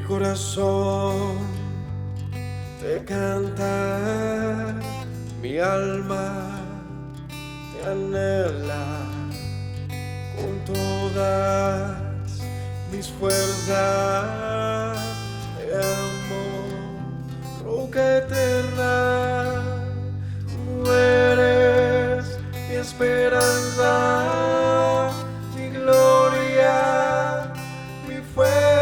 Mi corazón te canta, mi alma te anhela con todas mis fuerzas. Te amo, roca eterna, tú eres mi esperanza, mi gloria, mi fuerza.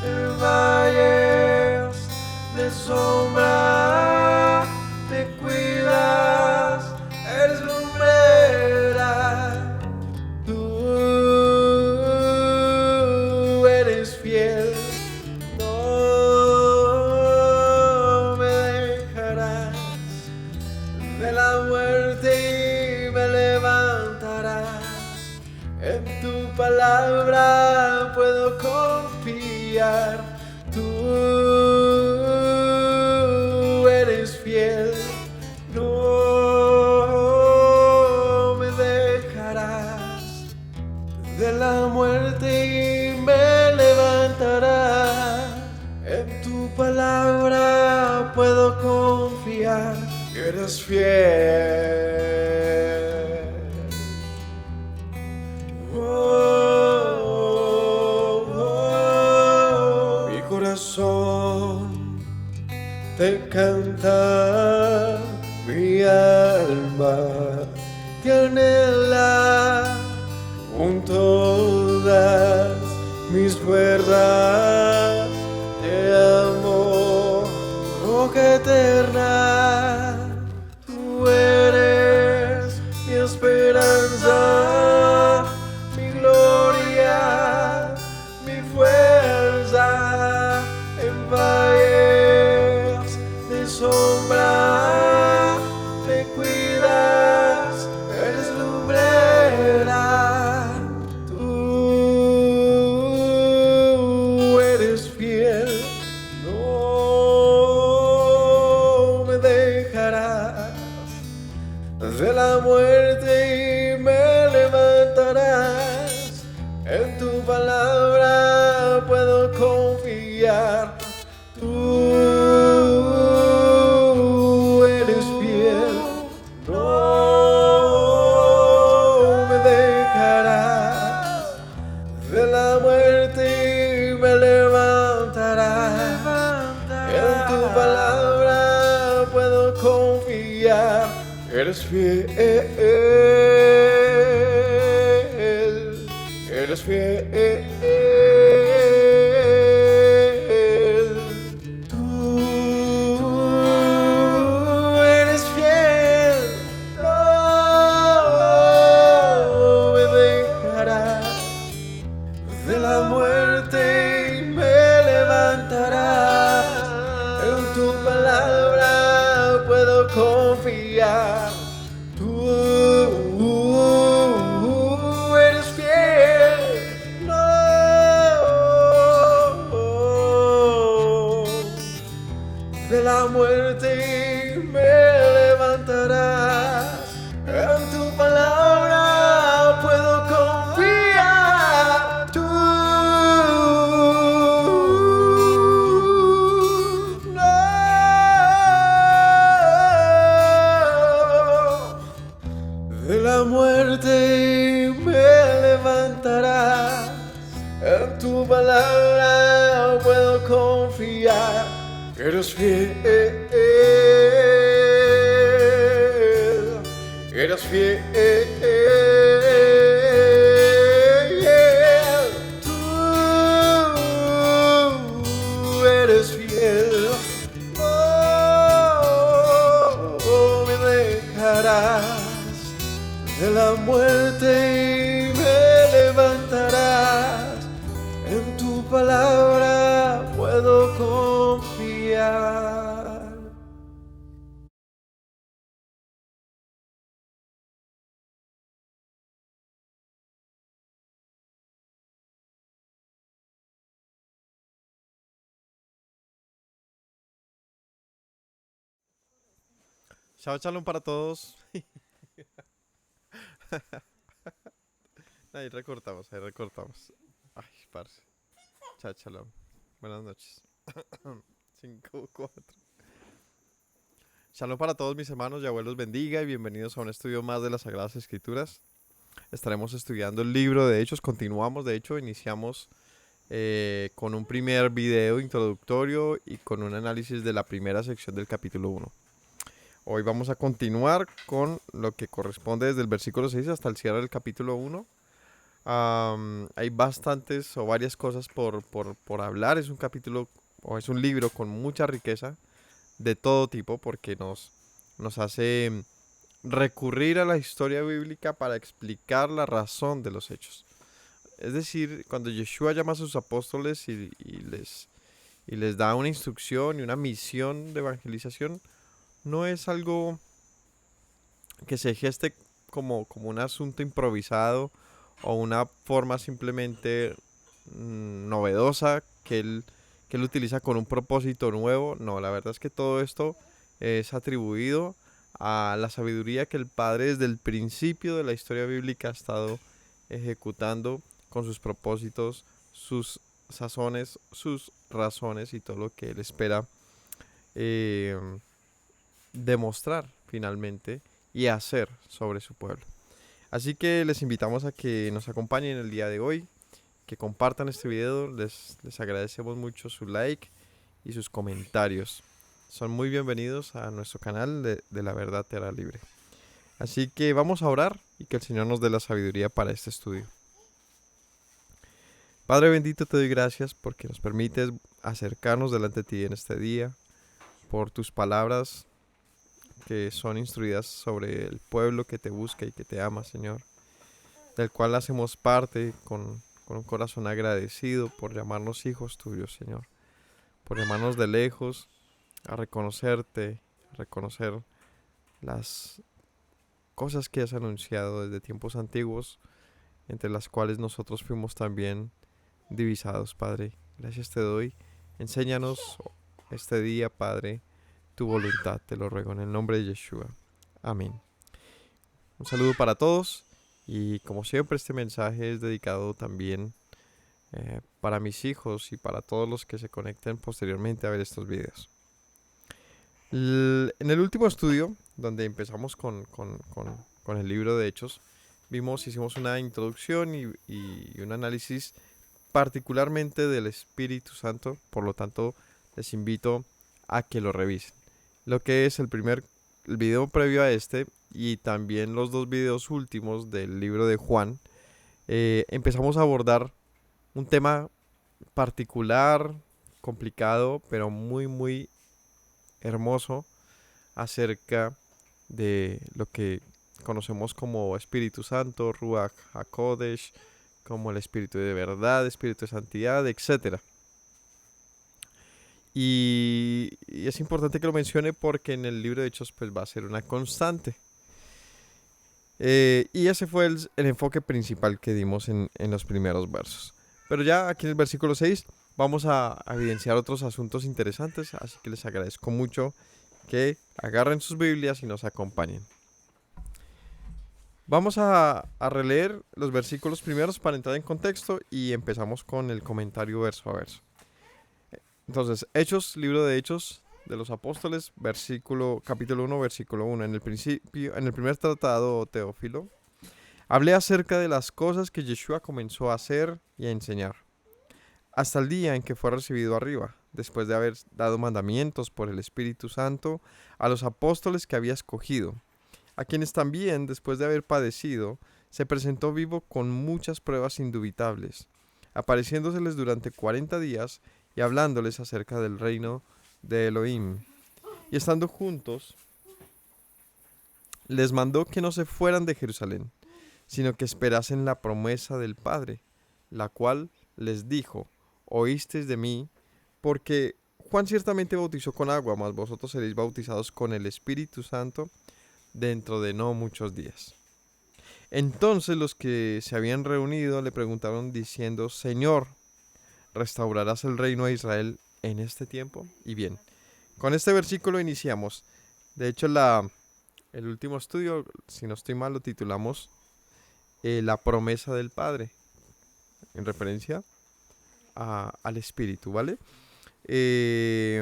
En valles de sombra te cuidas, eres lumbrera. Tú eres fiel, no me dejarás. De la muerte y me levantarás. En tu palabra puedo confiar. Tú eres fiel, no me dejarás. De la muerte y me levantarás. En tu palabra puedo confiar. Eres fiel. Mi corazón te canta, mi alma te anhela con todas mis fuerzas. Te amo, roca eterna. Tú eres mi esperanza, mi gloria, mi fuerza. En valles de sombra me cuidas, eres lumbrera. Tú eres fiel, no me dejarás. De la muerte y me levantarás. En tu palabra puedo confiar. Tú eres fiel, no me dejarás. De la muerte y me levantarás. En tu palabra puedo confiar. Eres fiel, eres fiel. Tú eres fiel, no me dejarás. De la muerte y me levantarás. En tu palabra puedo confiar. Tú eres fiel, no. De la muerte y me levantarás. En tu palabra puedo confiar. Tú no. De la muerte y me levantarás. En tu palabra puedo confiar. Eres fiel, eres fiel. Tú eres fiel, no me dejarás. De la muerte y me levantarás. En tu palabra puedo confiar. Chao, chalón para todos. Ahí recortamos, ahí recortamos. Ay, parce. Shalom. Buenas noches. 5, 4. Shalom para todos mis hermanos, Yahweh los bendiga y bienvenidos a un estudio más de las Sagradas Escrituras. Estaremos estudiando el libro de Hechos, continuamos, de hecho, iniciamos con un primer video introductorio y con un análisis de la primera sección del capítulo 1. Hoy vamos a continuar con lo que corresponde desde el versículo 6 hasta el cierre del capítulo 1. Hay bastantes o varias cosas por hablar. Es un capítulo o es un libro con mucha riqueza de todo tipo porque nos hace recurrir a la historia bíblica para explicar la razón de los hechos. Es decir, cuando Yeshua llama a sus apóstoles y les da una instrucción y una misión de evangelización, no es algo que se geste como un asunto improvisado o una forma simplemente novedosa que él utiliza con un propósito nuevo. No, la verdad es que todo esto es atribuido a la sabiduría que el Padre desde el principio de la historia bíblica ha estado ejecutando con sus propósitos, sus sazones, sus razones y todo lo que él espera demostrar finalmente y hacer sobre su pueblo. Así que les invitamos a que nos acompañen el día de hoy, que compartan este video, les agradecemos mucho su like y sus comentarios. Son muy bienvenidos a nuestro canal de La Verdad Te Hará Libre. Así que vamos a orar y que el Señor nos dé la sabiduría para este estudio. Padre bendito, te doy gracias porque nos permites acercarnos delante de ti en este día, por tus palabras que son instruidas sobre el pueblo que te busca y que te ama, Señor, del cual hacemos parte con un corazón agradecido por llamarnos hijos tuyos, Señor, por llamarnos de lejos a reconocerte, a reconocer las cosas que has anunciado desde tiempos antiguos, entre las cuales nosotros fuimos también divisados, Padre. Gracias te doy. Enséñanos este día, Padre, tu voluntad, te lo ruego en el nombre de Yeshua. Amén. Un saludo para todos y como siempre este mensaje es dedicado también para mis hijos y para todos los que se conecten posteriormente a ver estos videos. En el último estudio, donde empezamos con el libro de Hechos, hicimos una introducción y un análisis particularmente del Espíritu Santo, por lo tanto les invito a que lo revisen. Lo que es el video previo a este y también los dos videos últimos del libro de Juan, empezamos a abordar un tema particular, complicado, pero muy, muy hermoso acerca de lo que conocemos como Espíritu Santo, Ruach HaKodesh, como el Espíritu de verdad, Espíritu de santidad, etc. Y es importante que lo mencione porque en el libro de Hechos pues va a ser una constante. Y ese fue el enfoque principal que dimos en los primeros versos. Pero ya aquí en el versículo 6 vamos a evidenciar otros asuntos interesantes, así que les agradezco mucho que agarren sus Biblias y nos acompañen. Vamos a releer los versículos primeros para entrar en contexto y empezamos con el comentario verso a verso. Entonces, Hechos, libro de Hechos de los Apóstoles, capítulo 1, versículo 1. En el primer tratado, Teófilo, hablé acerca de las cosas que Yeshua comenzó a hacer y a enseñar, hasta el día en que fue recibido arriba, después de haber dado mandamientos por el Espíritu Santo a los apóstoles que había escogido, a quienes también, después de haber padecido, se presentó vivo con muchas pruebas indubitables, apareciéndoseles durante 40 días y hablándoles acerca del reino de Elohim. Y estando juntos, les mandó que no se fueran de Jerusalén, sino que esperasen la promesa del Padre, la cual les dijo: oísteis de mí, porque Juan ciertamente bautizó con agua, mas vosotros seréis bautizados con el Espíritu Santo dentro de no muchos días. Entonces los que se habían reunido le preguntaron diciendo: Señor, ¿restaurarás el reino a Israel en este tiempo? Y bien, con este versículo iniciamos. De hecho, el último estudio, si no estoy mal, lo titulamos La promesa del Padre, en referencia al Espíritu, ¿vale? Eh,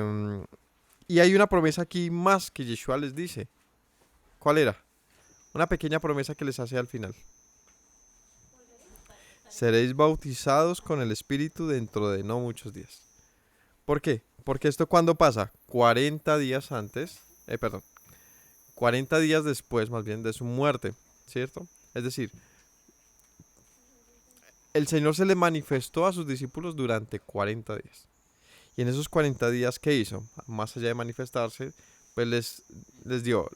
y hay una promesa aquí más que Yeshua les dice. ¿Cuál era? Una pequeña promesa que les hace al final. Seréis bautizados con el Espíritu dentro de no muchos días. ¿Por qué? Porque esto cuando pasa 40 días antes, perdón, 40 días después más bien de su muerte, ¿cierto? Es decir, el Señor se le manifestó a sus discípulos durante 40 días. Y en esos 40 días, ¿qué hizo? Más allá de manifestarse, pues les dio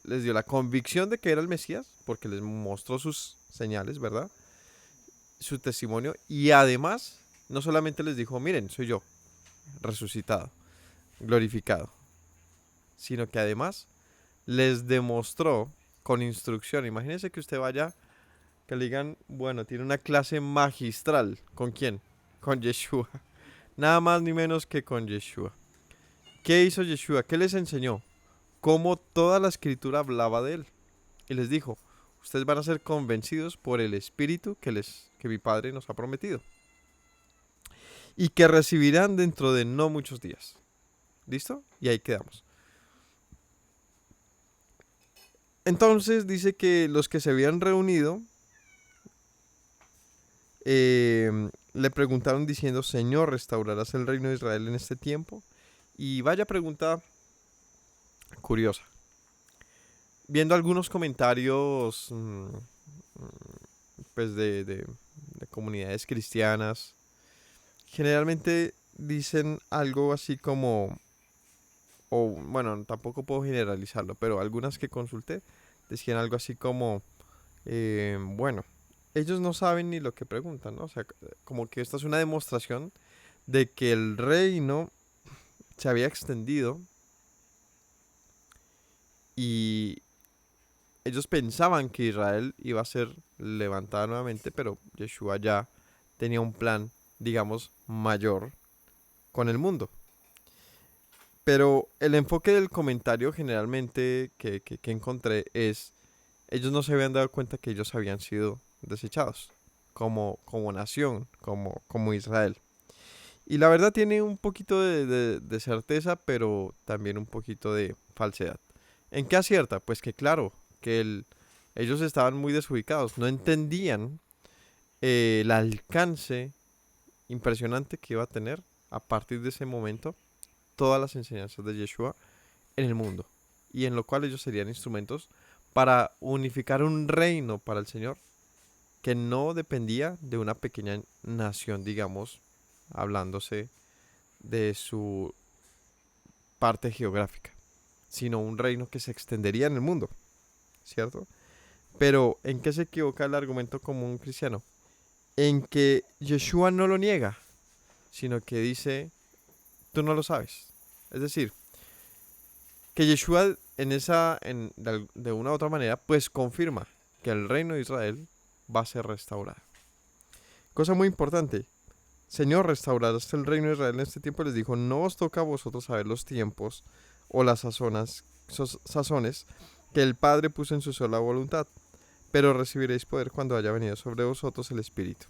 la convicción de que era el Mesías, porque les mostró sus señales, ¿verdad? Su testimonio. Y además, no solamente les dijo, miren, soy yo, resucitado, glorificado, sino que además les demostró con instrucción. Imagínense que usted vaya, que le digan, bueno, tiene una clase magistral. ¿Con quién? Con Yeshua. Nada más ni menos que con Yeshua. ¿Qué hizo Yeshua? ¿Qué les enseñó? Cómo toda la escritura hablaba de él. Y les dijo, ustedes van a ser convencidos por el Espíritu que mi Padre nos ha prometido. Y que recibirán dentro de no muchos días. ¿Listo? Y ahí quedamos. Entonces dice que los que se habían reunido le preguntaron diciendo, Señor, ¿restaurarás el reino de Israel en este tiempo? Y vaya pregunta curiosa. Viendo algunos comentarios pues de comunidades cristianas, generalmente dicen algo así como, o bueno, tampoco puedo generalizarlo, pero algunas que consulté decían algo así como, bueno, ellos no saben ni lo que preguntan, ¿no? O sea, como que esta es una demostración de que el reino se había extendido y ellos pensaban que Israel iba a ser levantada nuevamente, pero Yeshua ya tenía un plan, digamos, mayor con el mundo. Pero el enfoque del comentario generalmente que encontré es, ellos no se habían dado cuenta que ellos habían sido desechados como nación, como Israel. Y la verdad tiene un poquito de certeza, pero también un poquito de falsedad. ¿En qué acierta? Pues que claro, que ellos estaban muy desubicados, no entendían el alcance impresionante que iba a tener a partir de ese momento todas las enseñanzas de Yeshua en el mundo, y en lo cual ellos serían instrumentos para unificar un reino para el Señor que no dependía de una pequeña nación, digamos, hablándose de su parte geográfica, sino un reino que se extendería en el mundo, ¿cierto? Pero ¿en qué se equivoca el argumento común cristiano? En que Yeshua no lo niega, sino que dice, tú no lo sabes. Es decir, que Yeshua de una u otra manera, pues confirma que el reino de Israel va a ser restaurado. Cosa muy importante, Señor, restaurarás el reino de Israel en este tiempo. Les dijo, no os toca a vosotros saber los tiempos o las sazones que el Padre puso en su sola voluntad, pero recibiréis poder cuando haya venido sobre vosotros el Espíritu.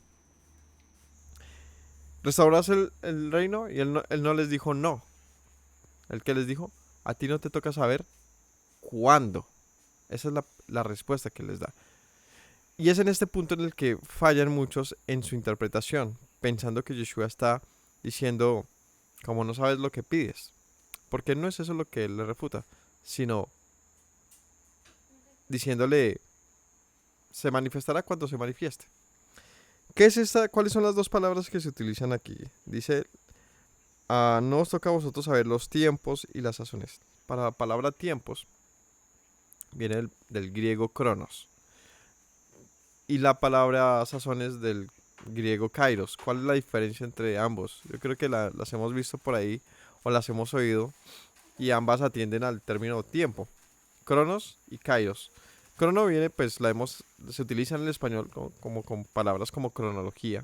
¿Restaurarás el reino? Y él no les dijo no. ¿El que les dijo? A ti no te toca saber cuándo. Esa es la respuesta que les da. Y es en este punto en el que fallan muchos en su interpretación, pensando que Yeshua está diciendo, como no sabes lo que pides. Porque no es eso lo que él le refuta, sino diciéndole, se manifestará cuando se manifieste. ¿Qué es esta? ¿Cuáles son las dos palabras que se utilizan aquí? Dice, no os toca a vosotros saber los tiempos y las sazones. Para la palabra tiempos, viene del griego cronos. Y la palabra sazones del griego kairos. ¿Cuál es la diferencia entre ambos? Yo creo que las hemos visto por ahí o las hemos oído y ambas atienden al término tiempo. Cronos y kairos. Crono viene, pues se utiliza en el español como con palabras como cronología.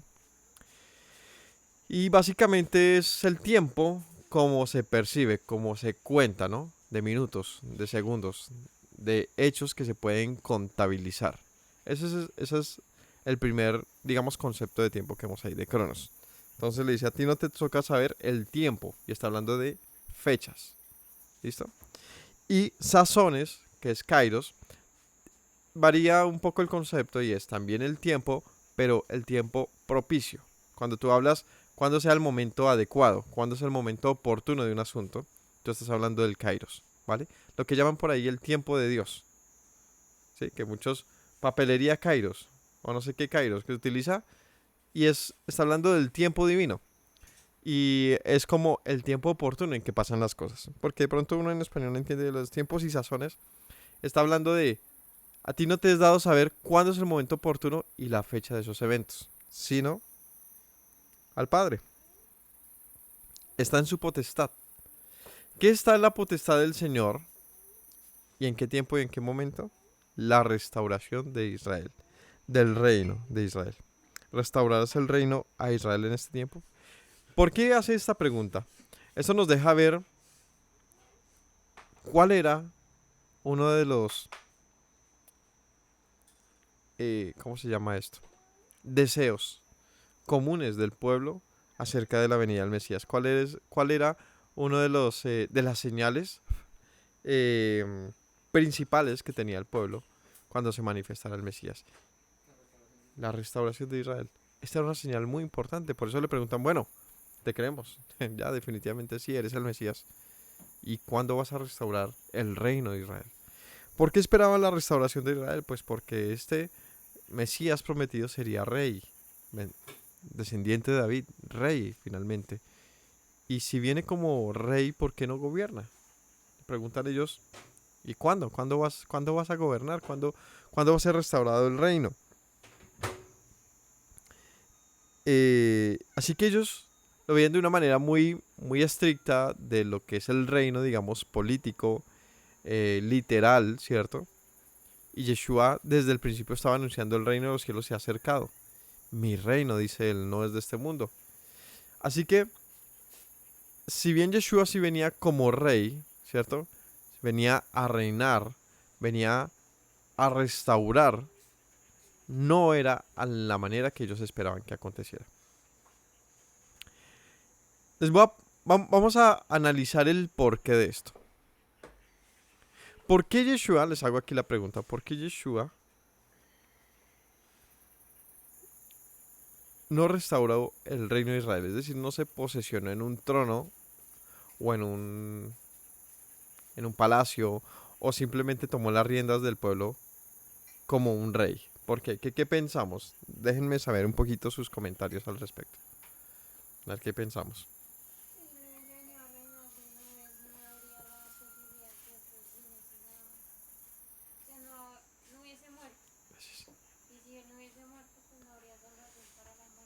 Y básicamente es el tiempo como se percibe, como se cuenta, ¿no? De minutos, de segundos, de hechos que se pueden contabilizar. Ese es el primer, digamos, concepto de tiempo que vemos ahí, de cronos. Entonces le dice, a ti no te toca saber el tiempo. Y está hablando de fechas. ¿Listo? Y sazones, que es kairos, varía un poco el concepto y es también el tiempo, pero el tiempo propicio. Cuando tú hablas, cuando sea el momento adecuado, cuando es el momento oportuno de un asunto, tú estás hablando del kairos, ¿vale? Lo que llaman por ahí el tiempo de Dios, ¿sí? Que muchos, papelería kairos, o no sé qué kairos, que se utiliza, y está hablando del tiempo divino. Y es como el tiempo oportuno en que pasan las cosas. Porque de pronto uno en español no entiende los tiempos y sazones. Está hablando de, a ti no te es dado saber cuándo es el momento oportuno y la fecha de esos eventos, sino al Padre. Está en su potestad. ¿Qué está en la potestad del Señor? ¿Y en qué tiempo y en qué momento? La restauración de Israel, del reino de Israel. ¿Restaurarás el reino a Israel en este tiempo? ¿Por qué hace esta pregunta? Esto nos deja ver cuál era uno de los, ¿cómo se llama esto? Deseos comunes del pueblo acerca de la venida del Mesías. ¿Cuál era uno de los de las señales eh, principales que tenía el pueblo cuando se manifestara el Mesías? La restauración de Israel. Esta era una señal muy importante. Por eso le preguntan, bueno, te creemos. Ya definitivamente sí, eres el Mesías. ¿Y cuándo vas a restaurar el reino de Israel? ¿Por qué esperaban la restauración de Israel? Pues porque este Mesías prometido sería rey, descendiente de David, rey finalmente. Y si viene como rey, ¿por qué no gobierna? Preguntan ellos, ¿y cuándo? ¿Cuándo vas a gobernar? ¿Cuándo va a ser restaurado el reino? Así que ellos lo veían de una manera muy, muy estricta de lo que es el reino, digamos, político, literal, ¿cierto? Y Yeshua desde el principio estaba anunciando el reino de los cielos se ha acercado. Mi reino, dice él, no es de este mundo. Así que, si bien Yeshua sí venía como rey, ¿cierto? Venía a reinar, venía a restaurar, no era a la manera que ellos esperaban que aconteciera. Vamos a analizar el porqué de esto. ¿Por qué Yeshua, les hago aquí la pregunta, por qué Yeshua no restauró el reino de Israel? Es decir, no se posesionó en un trono o en un palacio o simplemente tomó las riendas del pueblo como un rey. ¿Por qué? ¿Qué pensamos? Déjenme saber un poquito sus comentarios al respecto. A ver qué pensamos.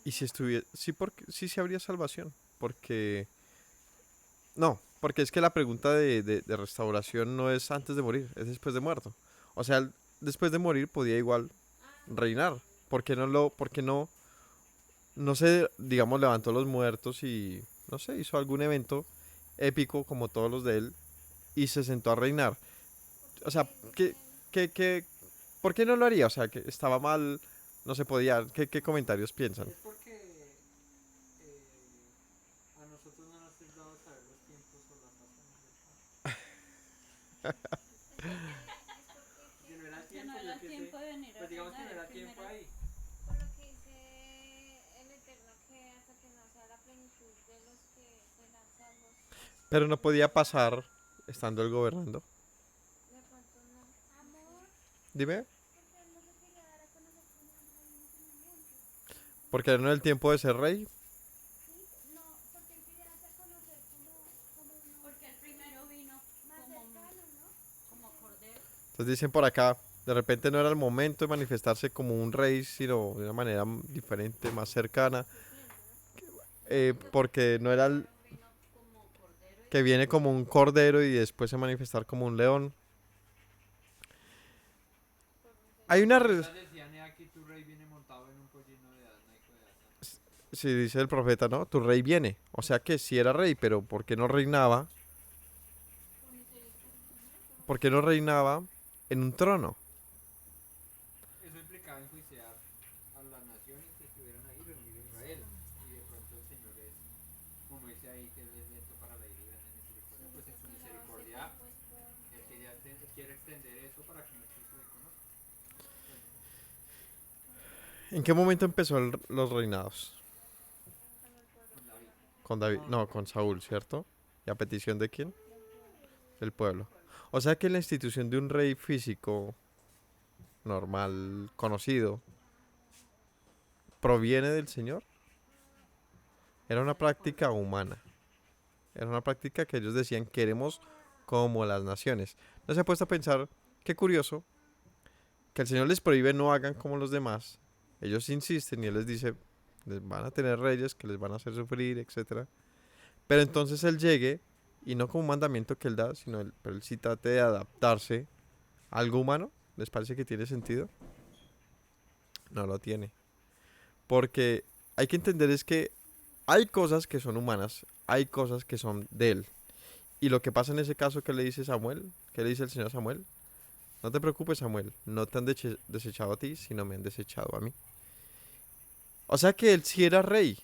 Y si estuviera, sí se habría salvación, porque no, porque es que la pregunta de restauración no es antes de morir, es después de muerto. O sea, después de morir podía igual reinar. ¿Por qué no se, digamos, levantó los muertos y, no sé, hizo algún evento épico como todos los de él y se sentó a reinar? O sea, qué, por qué no lo haría? O sea, que estaba mal, no se podía. ¿Qué comentarios piensan? Es porque a nosotros no nos es dado saber los tiempos o las razones del que no era Que no tiempo, era yo qué sé. tiempo de venir a Pues digamos que no reinar era el tiempo primero. ahí. Por lo que dice el Eterno, que hasta que no sea la plenitud de los que serán salvos, Pero no podía pasar estando él gobernando. de pronto no. Amor, Dime, porque él no se quería dar a conocer como un rey en ese momento. porque no era el tiempo de ser rey. Sí, no, porque él quería darse a conocer como uno Porque el primero vino más como, cercano, ¿no? como cordero. Entonces dicen por acá, de repente no era el momento de manifestarse como un rey, sino de una manera diferente, más cercana, porque no era el Vino como cordero y que viene como un cordero y después se manifestar como un león. Hay Los una... profetas decían, aquí tu rey viene montado en un pollino de asna y de asna. Sí, dice el profeta, ¿no? Tu rey viene. O sea que sí era rey, pero ¿por qué no reinaba? Por misericordia, ¿no? ¿Por qué no reinaba en un trono? Eso implicaba enjuiciar a las naciones que estuvieran ahí, reunir a Israel. Y de pronto el Señor es, como dice ahí, que Él es lento para la ira y grande en misericordia, pues en su misericordia Él quiere extender eso para que muchos le conozcan. ¿En qué momento empezó los reinados? Con David. Con David, no, con Saúl, ¿cierto? ¿Y a petición de quién? Del pueblo. O sea que la institución de un rey físico, normal, conocido, proviene del Señor. Era una práctica humana. Era una práctica que ellos decían queremos como las naciones. ¿No se ha puesto a pensar, qué curioso, que el Señor les prohíbe no hagan como los demás? Ellos insisten y Él les dice, les van a tener reyes que les van a hacer sufrir, etcétera. Pero entonces Él llegue, y no como un mandamiento que Él da, sino pero Él sí trate de adaptarse a algo humano. ¿Les parece que tiene sentido? No lo tiene. Porque hay que entender es que hay cosas que son humanas, hay cosas que son de Él. Y lo que pasa en ese caso, ¿qué le dice Samuel? ¿Qué le dice el Señor a Samuel? No te preocupes, Samuel, no te han desechado a ti, sino me han desechado a mí. O sea que Él sí era rey,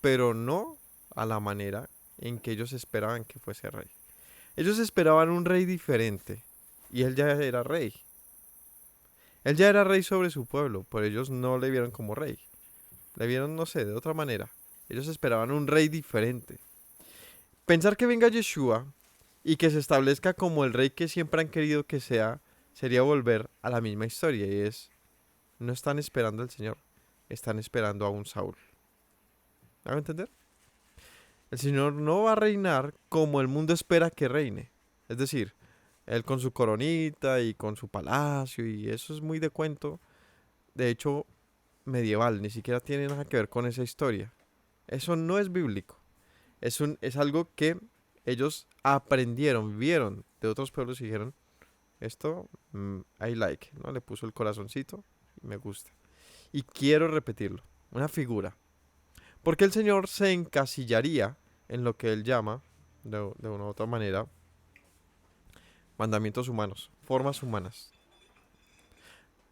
pero no a la manera en que ellos esperaban que fuese rey. Ellos esperaban un rey diferente, y Él ya era rey. Él ya era rey sobre su pueblo, pero ellos no le vieron como rey. Le vieron, no sé, de otra manera. Ellos esperaban un rey diferente. Pensar que venga Yeshua y que se establezca como el rey que siempre han querido que sea, sería volver a la misma historia. Y es, no están esperando al Señor, están esperando a un Saúl. ¿Me hago entender? El Señor no va a reinar como el mundo espera que reine. Es decir, Él con su coronita y con su palacio, y eso es muy de cuento. De hecho, medieval, ni siquiera tiene nada que ver con esa historia. Eso no es bíblico. Es algo que ellos aprendieron, vieron de otros pueblos y dijeron, esto, I like, ¿no? Le puso el corazoncito y me gusta. Y quiero repetirlo, una figura. Porque el Señor se encasillaría en lo que Él llama, de una u otra manera, mandamientos humanos, formas humanas.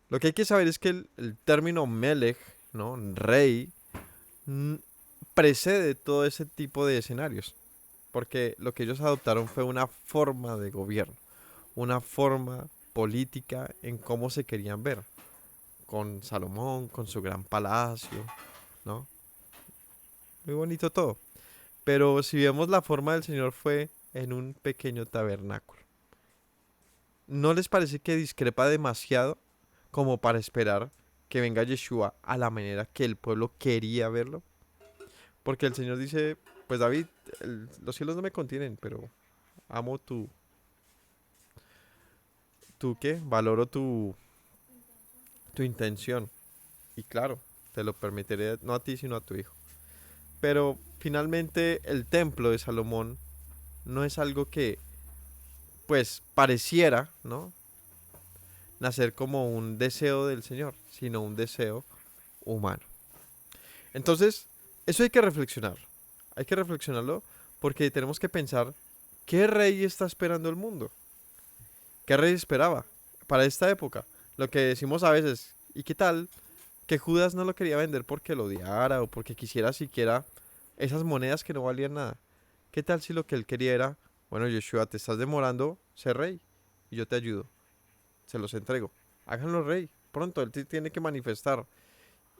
Lo que hay que saber es que el término Melech, ¿no? Rey, precede todo ese tipo de escenarios. Porque lo que ellos adoptaron fue una forma de gobierno, una forma política en cómo se querían ver. Con Salomón, con su gran palacio, ¿no? Muy bonito todo. Pero si vemos la forma del Señor fue en un pequeño tabernáculo. ¿No les parece que discrepa demasiado como para esperar que venga Yeshua a la manera que el pueblo quería verlo? Porque el Señor dice, pues David, los cielos no me contienen, pero amo ¿qué? Valoro tu intención. Y claro, te lo permitiré no a ti, sino a tu hijo. Pero finalmente el templo de Salomón no es algo que, pues, pareciera, ¿no? Nacer como un deseo del Señor, sino un deseo humano. Entonces, eso hay que reflexionarlo. Hay que reflexionarlo porque tenemos que pensar, ¿qué rey está esperando el mundo? ¿Qué rey esperaba para esta época? Lo que decimos a veces, ¿y qué tal que Judas no lo quería vender porque lo odiara o porque quisiera siquiera esas monedas que no valían nada? ¿Qué tal si lo que él quería era, bueno, Yeshua, te estás demorando, sé rey y yo te ayudo, se los entrego, háganlo rey, pronto, él tiene que manifestar.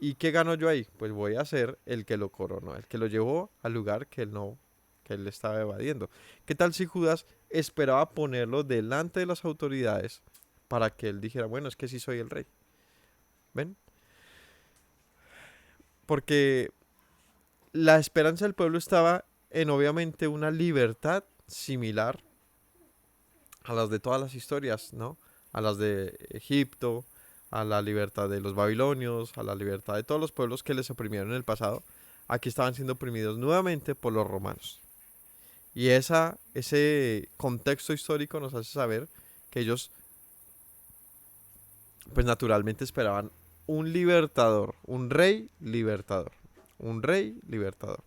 ¿Y qué gano yo ahí? Pues voy a ser el que lo coronó, el que lo llevó al lugar que él estaba evadiendo. ¿Qué tal si Judas esperaba ponerlo delante de las autoridades para que él dijera, bueno, es que sí soy el rey? ¿Ven? Porque la esperanza del pueblo estaba en obviamente una libertad similar a las de todas las historias, ¿no? A las de Egipto, a la libertad de los babilonios, a la libertad de todos los pueblos que les oprimieron en el pasado. Aquí estaban siendo oprimidos nuevamente por los romanos. Y ese contexto histórico nos hace saber que ellos, pues naturalmente esperaban un libertador, un rey libertador, un rey libertador.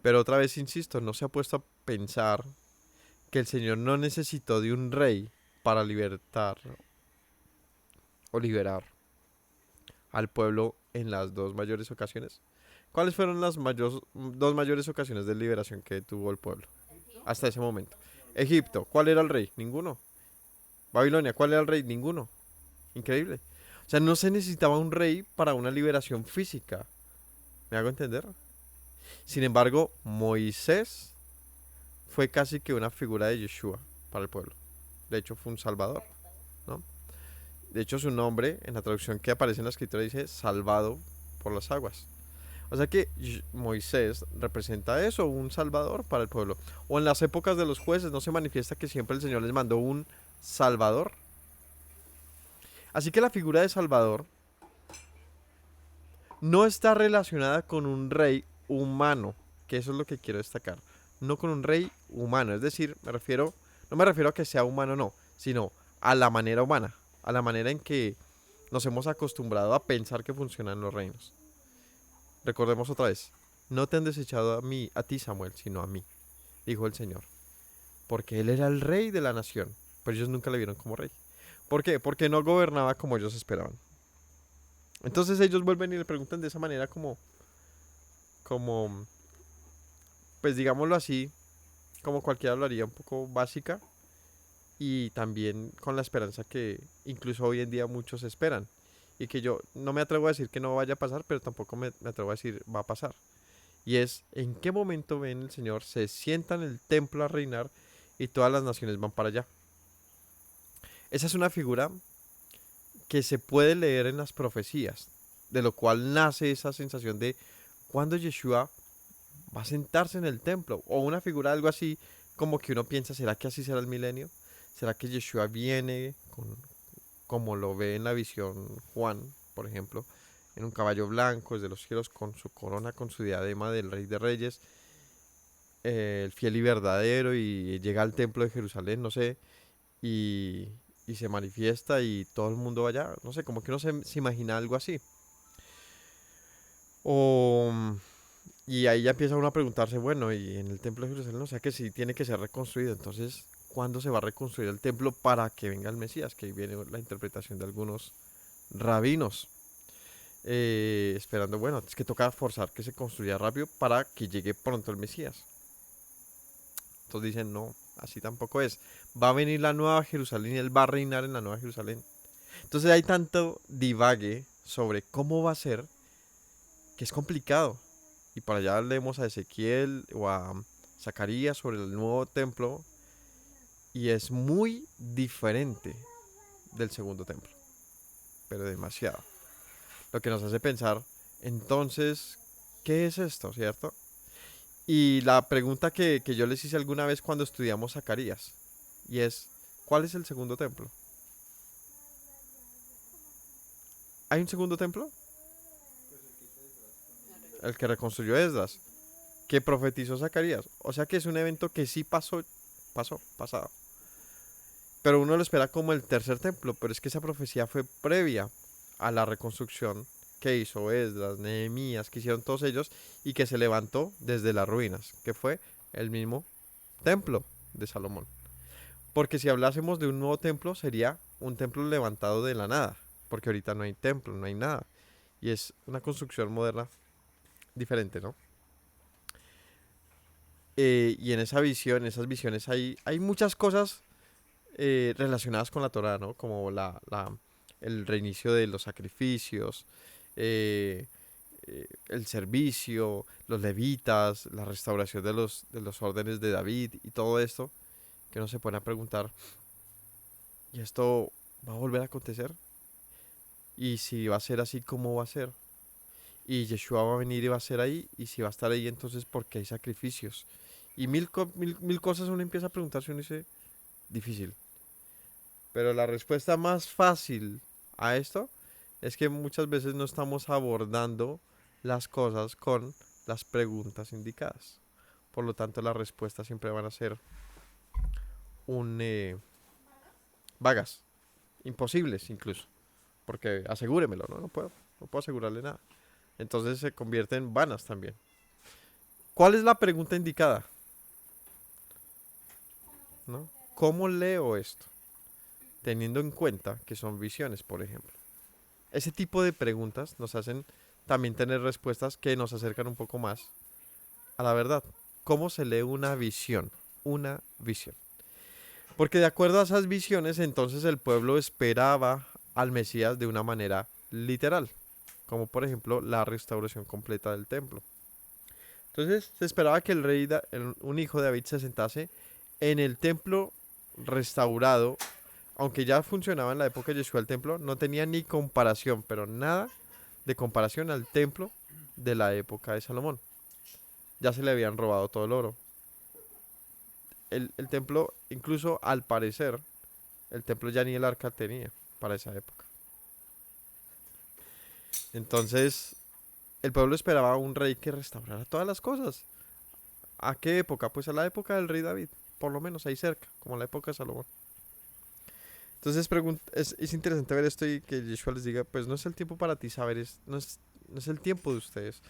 Pero otra vez insisto, no se ha puesto a pensar que el Señor no necesitó de un rey para libertar o liberar al pueblo en las dos mayores ocasiones. ¿Cuáles fueron las dos mayores ocasiones de liberación que tuvo el pueblo hasta ese momento? Egipto, ¿cuál era el rey? Ninguno. Babilonia, ¿cuál era el rey? Ninguno. Increíble. O sea, no se necesitaba un rey para una liberación física. ¿Me hago entender? Sin embargo, Moisés fue casi que una figura de Yeshua para el pueblo. De hecho, fue un salvador, ¿no? De hecho, su nombre en la traducción que aparece en la escritura dice salvado por las aguas. O sea que Moisés representa eso, un salvador para el pueblo. O en las épocas de los jueces no se manifiesta que siempre el Señor les mandó un salvador. Así que la figura de salvador no está relacionada con un rey humano, que eso es lo que quiero destacar. No con un rey humano, es decir, no me refiero a que sea humano, no, sino a la manera humana, a la manera en que nos hemos acostumbrado a pensar que funcionan los reinos. Recordemos otra vez, no te han desechado a ti Samuel, sino a mí, dijo el Señor, porque él era el rey de la nación, pero ellos nunca le vieron como rey. ¿Por qué? Porque no gobernaba como ellos esperaban. Entonces ellos vuelven y le preguntan de esa manera como, pues digámoslo así, como cualquiera lo haría, un poco básica y también con la esperanza que incluso hoy en día muchos esperan y que yo no me atrevo a decir que no vaya a pasar, pero tampoco me atrevo a decir va a pasar. Y es en qué momento ven el Señor, se sienta en el templo a reinar y todas las naciones van para allá. Esa es una figura que se puede leer en las profecías, de lo cual nace esa sensación de cuando Yeshua va a sentarse en el templo, o una figura algo así como que uno piensa, ¿será que así será el milenio? ¿Será que Yeshua viene como lo ve en la visión Juan, por ejemplo, en un caballo blanco desde los cielos con su corona, con su diadema del Rey de Reyes, el fiel y verdadero, y llega al templo de Jerusalén, no sé, y, y se manifiesta y todo el mundo va allá, no sé, como que uno se imagina algo así. O, y ahí ya empieza uno a preguntarse, bueno, y en el templo de Jerusalén, o sea que sí tiene que ser reconstruido, entonces, ¿cuándo se va a reconstruir el templo para que venga el Mesías? Que ahí viene la interpretación de algunos rabinos, esperando, bueno, es que toca forzar que se construya rápido para que llegue pronto el Mesías. Entonces dicen, no, así tampoco es. Va a venir la nueva Jerusalén y él va a reinar en la nueva Jerusalén. Entonces hay tanto divague sobre cómo va a ser que es complicado. Y para allá leemos a Ezequiel o a Zacarías sobre el nuevo templo y es muy diferente del segundo templo, pero demasiado. Lo que nos hace pensar, entonces, ¿qué es esto, cierto? Y la pregunta que yo les hice alguna vez cuando estudiamos Zacarías, y es, ¿cuál es el segundo templo? ¿Hay un segundo templo? El que reconstruyó Esdras, que profetizó Zacarías. O sea que es un evento que sí pasado. Pero uno lo espera como el tercer templo, pero es que esa profecía fue previa a la reconstrucción que hizo Esdras, Nehemías, que hicieron todos ellos y que se levantó desde las ruinas, que fue el mismo templo de Salomón. Porque si hablásemos de un nuevo templo, sería un templo levantado de la nada, porque ahorita no hay templo, no hay nada. Y es una construcción moderna diferente, ¿no? Y en esa visión, en esas visiones hay muchas cosas relacionadas con la Torah, ¿no? Como el reinicio de los sacrificios, eh, el servicio, los levitas, la restauración de los órdenes de David y todo esto, que uno se pone a preguntar, ¿y esto va a volver a acontecer? Y si va a ser así, ¿cómo va a ser? Y Yeshua va a venir y va a ser ahí, y si va a estar ahí, entonces, ¿por qué hay sacrificios? Y mil cosas uno empieza a preguntarse, uno dice, difícil. Pero la respuesta más fácil a esto es que muchas veces no estamos abordando las cosas con las preguntas indicadas. Por lo tanto, las respuestas siempre van a ser vagas, imposibles incluso. Porque asegúremelo, ¿no? No puedo asegurarle nada. Entonces se convierten en vanas también. ¿Cuál es la pregunta indicada? ¿No? ¿Cómo leo esto? Teniendo en cuenta que son visiones, por ejemplo. Ese tipo de preguntas nos hacen también tener respuestas que nos acercan un poco más a la verdad. ¿Cómo se lee una visión? Una visión. Porque de acuerdo a esas visiones, entonces el pueblo esperaba al Mesías de una manera literal, como por ejemplo la restauración completa del templo. Entonces se esperaba que el rey, un hijo de David, se sentase en el templo restaurado, aunque ya funcionaba en la época de Yeshua el templo, no tenía ni comparación, pero nada de comparación al templo de la época de Salomón. Ya se le habían robado todo el oro. El templo, incluso al parecer, el templo ya ni el arca tenía para esa época. Entonces, el pueblo esperaba a un rey que restaurara todas las cosas. ¿A qué época? Pues a la época del rey David, por lo menos ahí cerca, como la época de Salomón. Entonces es interesante ver esto y que Yeshua les diga, pues no es el tiempo para ti saber, no es el tiempo de ustedes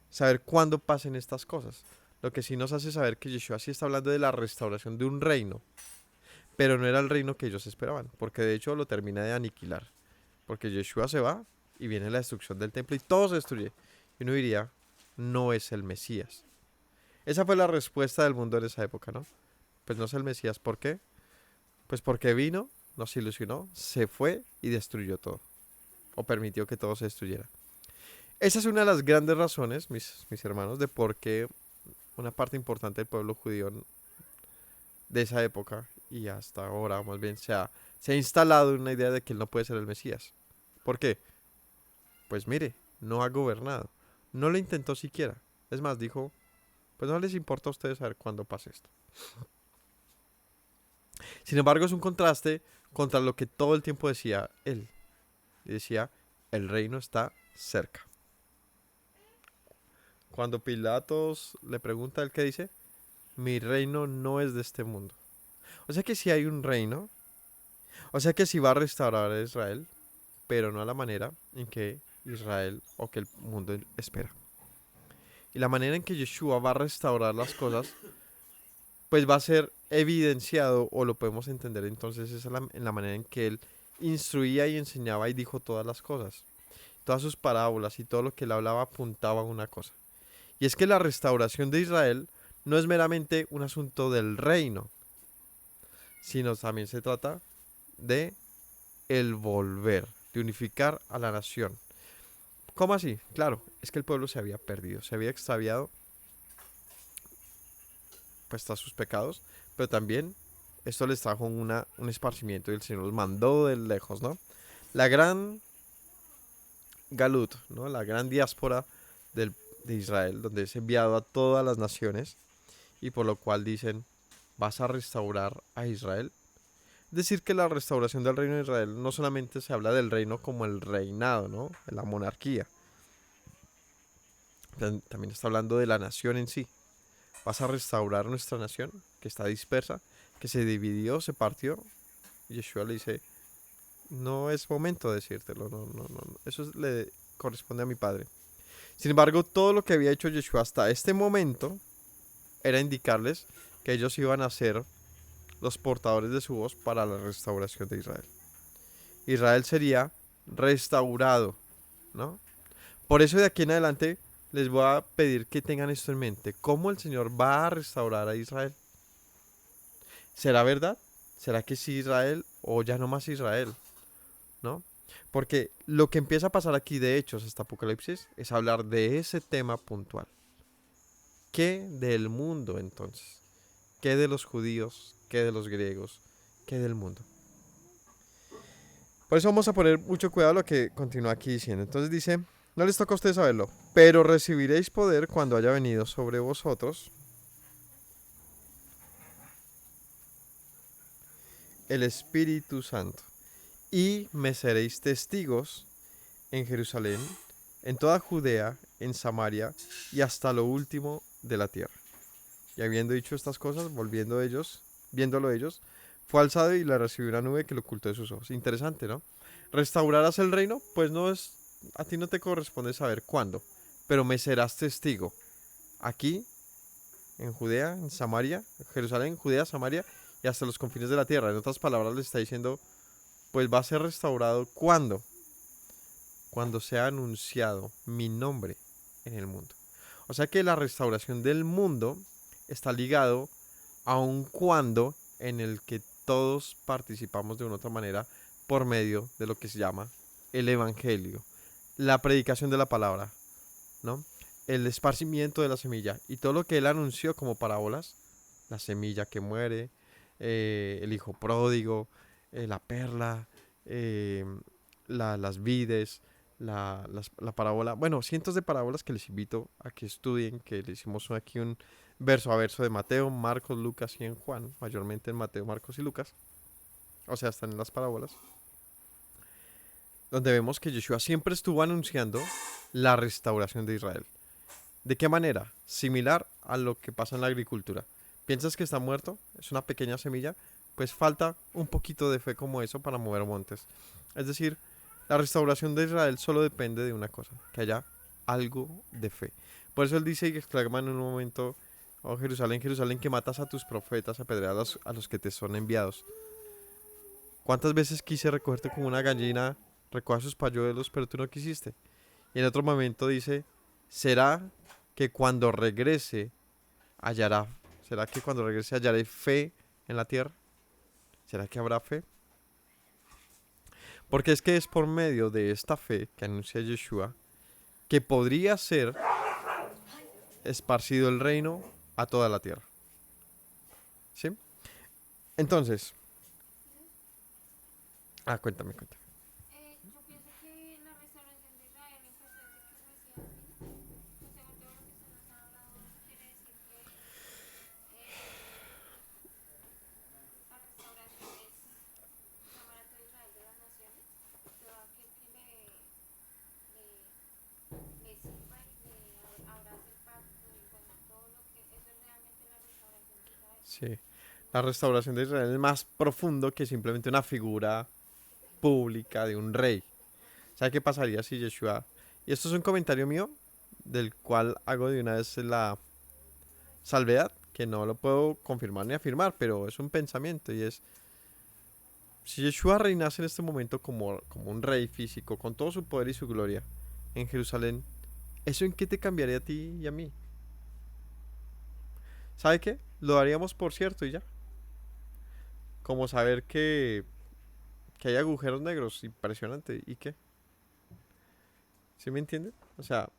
saber cuándo pasen estas cosas. Lo que sí nos hace saber que Yeshua sí está hablando de la restauración de un reino, pero no era el reino que ellos esperaban, porque de hecho lo termina de aniquilar. Porque Yeshua se va y viene la destrucción del templo y todo se destruye. Y uno diría, no es el Mesías. Esa fue la respuesta del mundo en esa época, ¿no? Pues no es el Mesías. ¿Por qué? Pues porque vino, nos ilusionó, se fue y destruyó todo. O permitió que todo se destruyera. Esa es una de las grandes razones, mis hermanos, de por qué una parte importante del pueblo judío de esa época y hasta ahora, más bien, se ha instalado una idea de que él no puede ser el Mesías. ¿Por qué? Pues mire, no ha gobernado. No lo intentó siquiera. Es más, dijo, pues no les importa a ustedes saber cuándo pase esto. Sin embargo, es un contraste contra lo que todo el tiempo decía él. Y decía, el reino está cerca. Cuando Pilatos le pregunta, ¿él qué dice? Mi reino no es de este mundo. O sea que sí hay un reino. O sea que sí va a restaurar a Israel, pero no a la manera en que Israel o que el mundo espera. Y la manera en que Yeshua va a restaurar las cosas, pues va a ser evidenciado, o lo podemos entender entonces, es en la manera en que él instruía y enseñaba y dijo todas las cosas. Todas sus parábolas y todo lo que él hablaba apuntaba a una cosa. Y es que la restauración de Israel no es meramente un asunto del reino, sino también se trata de el volver, de unificar a la nación. ¿Cómo así? Claro, es que el pueblo se había perdido, se había extraviado, pues tras sus pecados, pero también esto les trajo un esparcimiento y el Señor los mandó de lejos, ¿no? La gran Galut, ¿no? La gran diáspora de Israel, donde es enviado a todas las naciones y por lo cual dicen, ¿vas a restaurar a Israel? Decir que la restauración del reino de Israel no solamente se habla del reino como el reinado, ¿no? La monarquía. También está hablando de la nación en sí. Vas a restaurar nuestra nación, que está dispersa, que se dividió, se partió. Y Yeshua le dice, no es momento de decírtelo, no. Eso le corresponde a mi Padre. Sin embargo, todo lo que había hecho Yeshua hasta este momento era indicarles que ellos iban a ser los portadores de su voz para la restauración de Israel. Israel sería restaurado, ¿no? Por eso de aquí en adelante les voy a pedir que tengan esto en mente. ¿Cómo el Señor va a restaurar a Israel? ¿Será verdad? ¿Será que sí Israel o ya no más Israel? ¿No? Porque lo que empieza a pasar aquí de Hechos hasta Apocalipsis es hablar de ese tema puntual. ¿Qué del mundo entonces? ¿Qué de los judíos? ¿Qué de los griegos? ¿Qué del mundo? Por eso vamos a poner mucho cuidado a lo que continúa aquí diciendo. Entonces dice, no les toca a ustedes saberlo, pero recibiréis poder cuando haya venido sobre vosotros el Espíritu Santo. Y me seréis testigos en Jerusalén, en toda Judea, en Samaria y hasta lo último de la tierra. Y habiendo dicho estas cosas, viéndolo ellos, fue alzado y le recibió una nube que lo ocultó de sus ojos. Interesante, ¿no? ¿Restaurarás el reino? Pues a ti no te corresponde saber cuándo, pero me serás testigo. Aquí, en Judea, en Samaria, Jerusalén, Judea, Samaria y hasta los confines de la tierra. En otras palabras, le está diciendo, pues va a ser restaurado ¿cuándo? cuando sea anunciado mi nombre en el mundo. O sea que la restauración del mundo está ligado a un cuando en el que todos participamos de una u otra manera por medio de lo que se llama el evangelio, la predicación de la palabra, ¿no? El esparcimiento de la semilla y todo lo que él anunció como parábolas, la semilla que muere, el hijo pródigo, la perla, eh, las vides, la parábola, bueno, cientos de parábolas que les invito a que estudien, que le hicimos aquí un verso a verso de Mateo, Marcos, Lucas y en Juan, mayormente en Mateo, Marcos y Lucas, o sea, están en las parábolas, donde vemos que Yeshua siempre estuvo anunciando la restauración de Israel. ¿De qué manera? Similar a lo que pasa en la agricultura. ¿Piensas que está muerto? Es una pequeña semilla. Pues falta un poquito de fe como eso para mover montes. Es decir, la restauración de Israel solo depende de una cosa, que haya algo de fe. Por eso él dice y exclama en un momento, oh Jerusalén, Jerusalén, que matas a tus profetas, apedreas a los que te son enviados. ¿Cuántas veces quise recogerte como una gallina, recoger sus pañuelos, pero tú no quisiste? Y en otro momento dice, ¿será que cuando regrese hallará, será que cuando regrese hallaré fe en la tierra? ¿Será que habrá fe? Porque es que es por medio de esta fe que anuncia Yeshua que podría ser esparcido el reino a toda la tierra. ¿Sí? Entonces, cuéntame. Yo pienso que la restauración de Israel en cuestión de que reciba vino, pues según todo lo que usted nos ha hablado, quiere decir que la restauración es llamar a todo Israel de las naciones, todo aquel que le sirva y le abrace el pacto y bueno, todo lo que eso es realmente la restauración de Israel. Sí. La restauración de Israel es más profundo que simplemente una figura pública de un rey. ¿Sabe qué pasaría si Yeshua... Y esto es un comentario mío, del cual hago de una vez la salvedad, que no lo puedo confirmar ni afirmar, pero es un pensamiento y es... Si Yeshua reinase en este momento como un rey físico, con todo su poder y su gloria, en Jerusalén, ¿eso en qué te cambiaría a ti y a mí? ¿Sabe qué? Lo daríamos por cierto y ya. Como saber que hay agujeros negros, impresionante, ¿y qué? ¿Sí me entiende? O sea,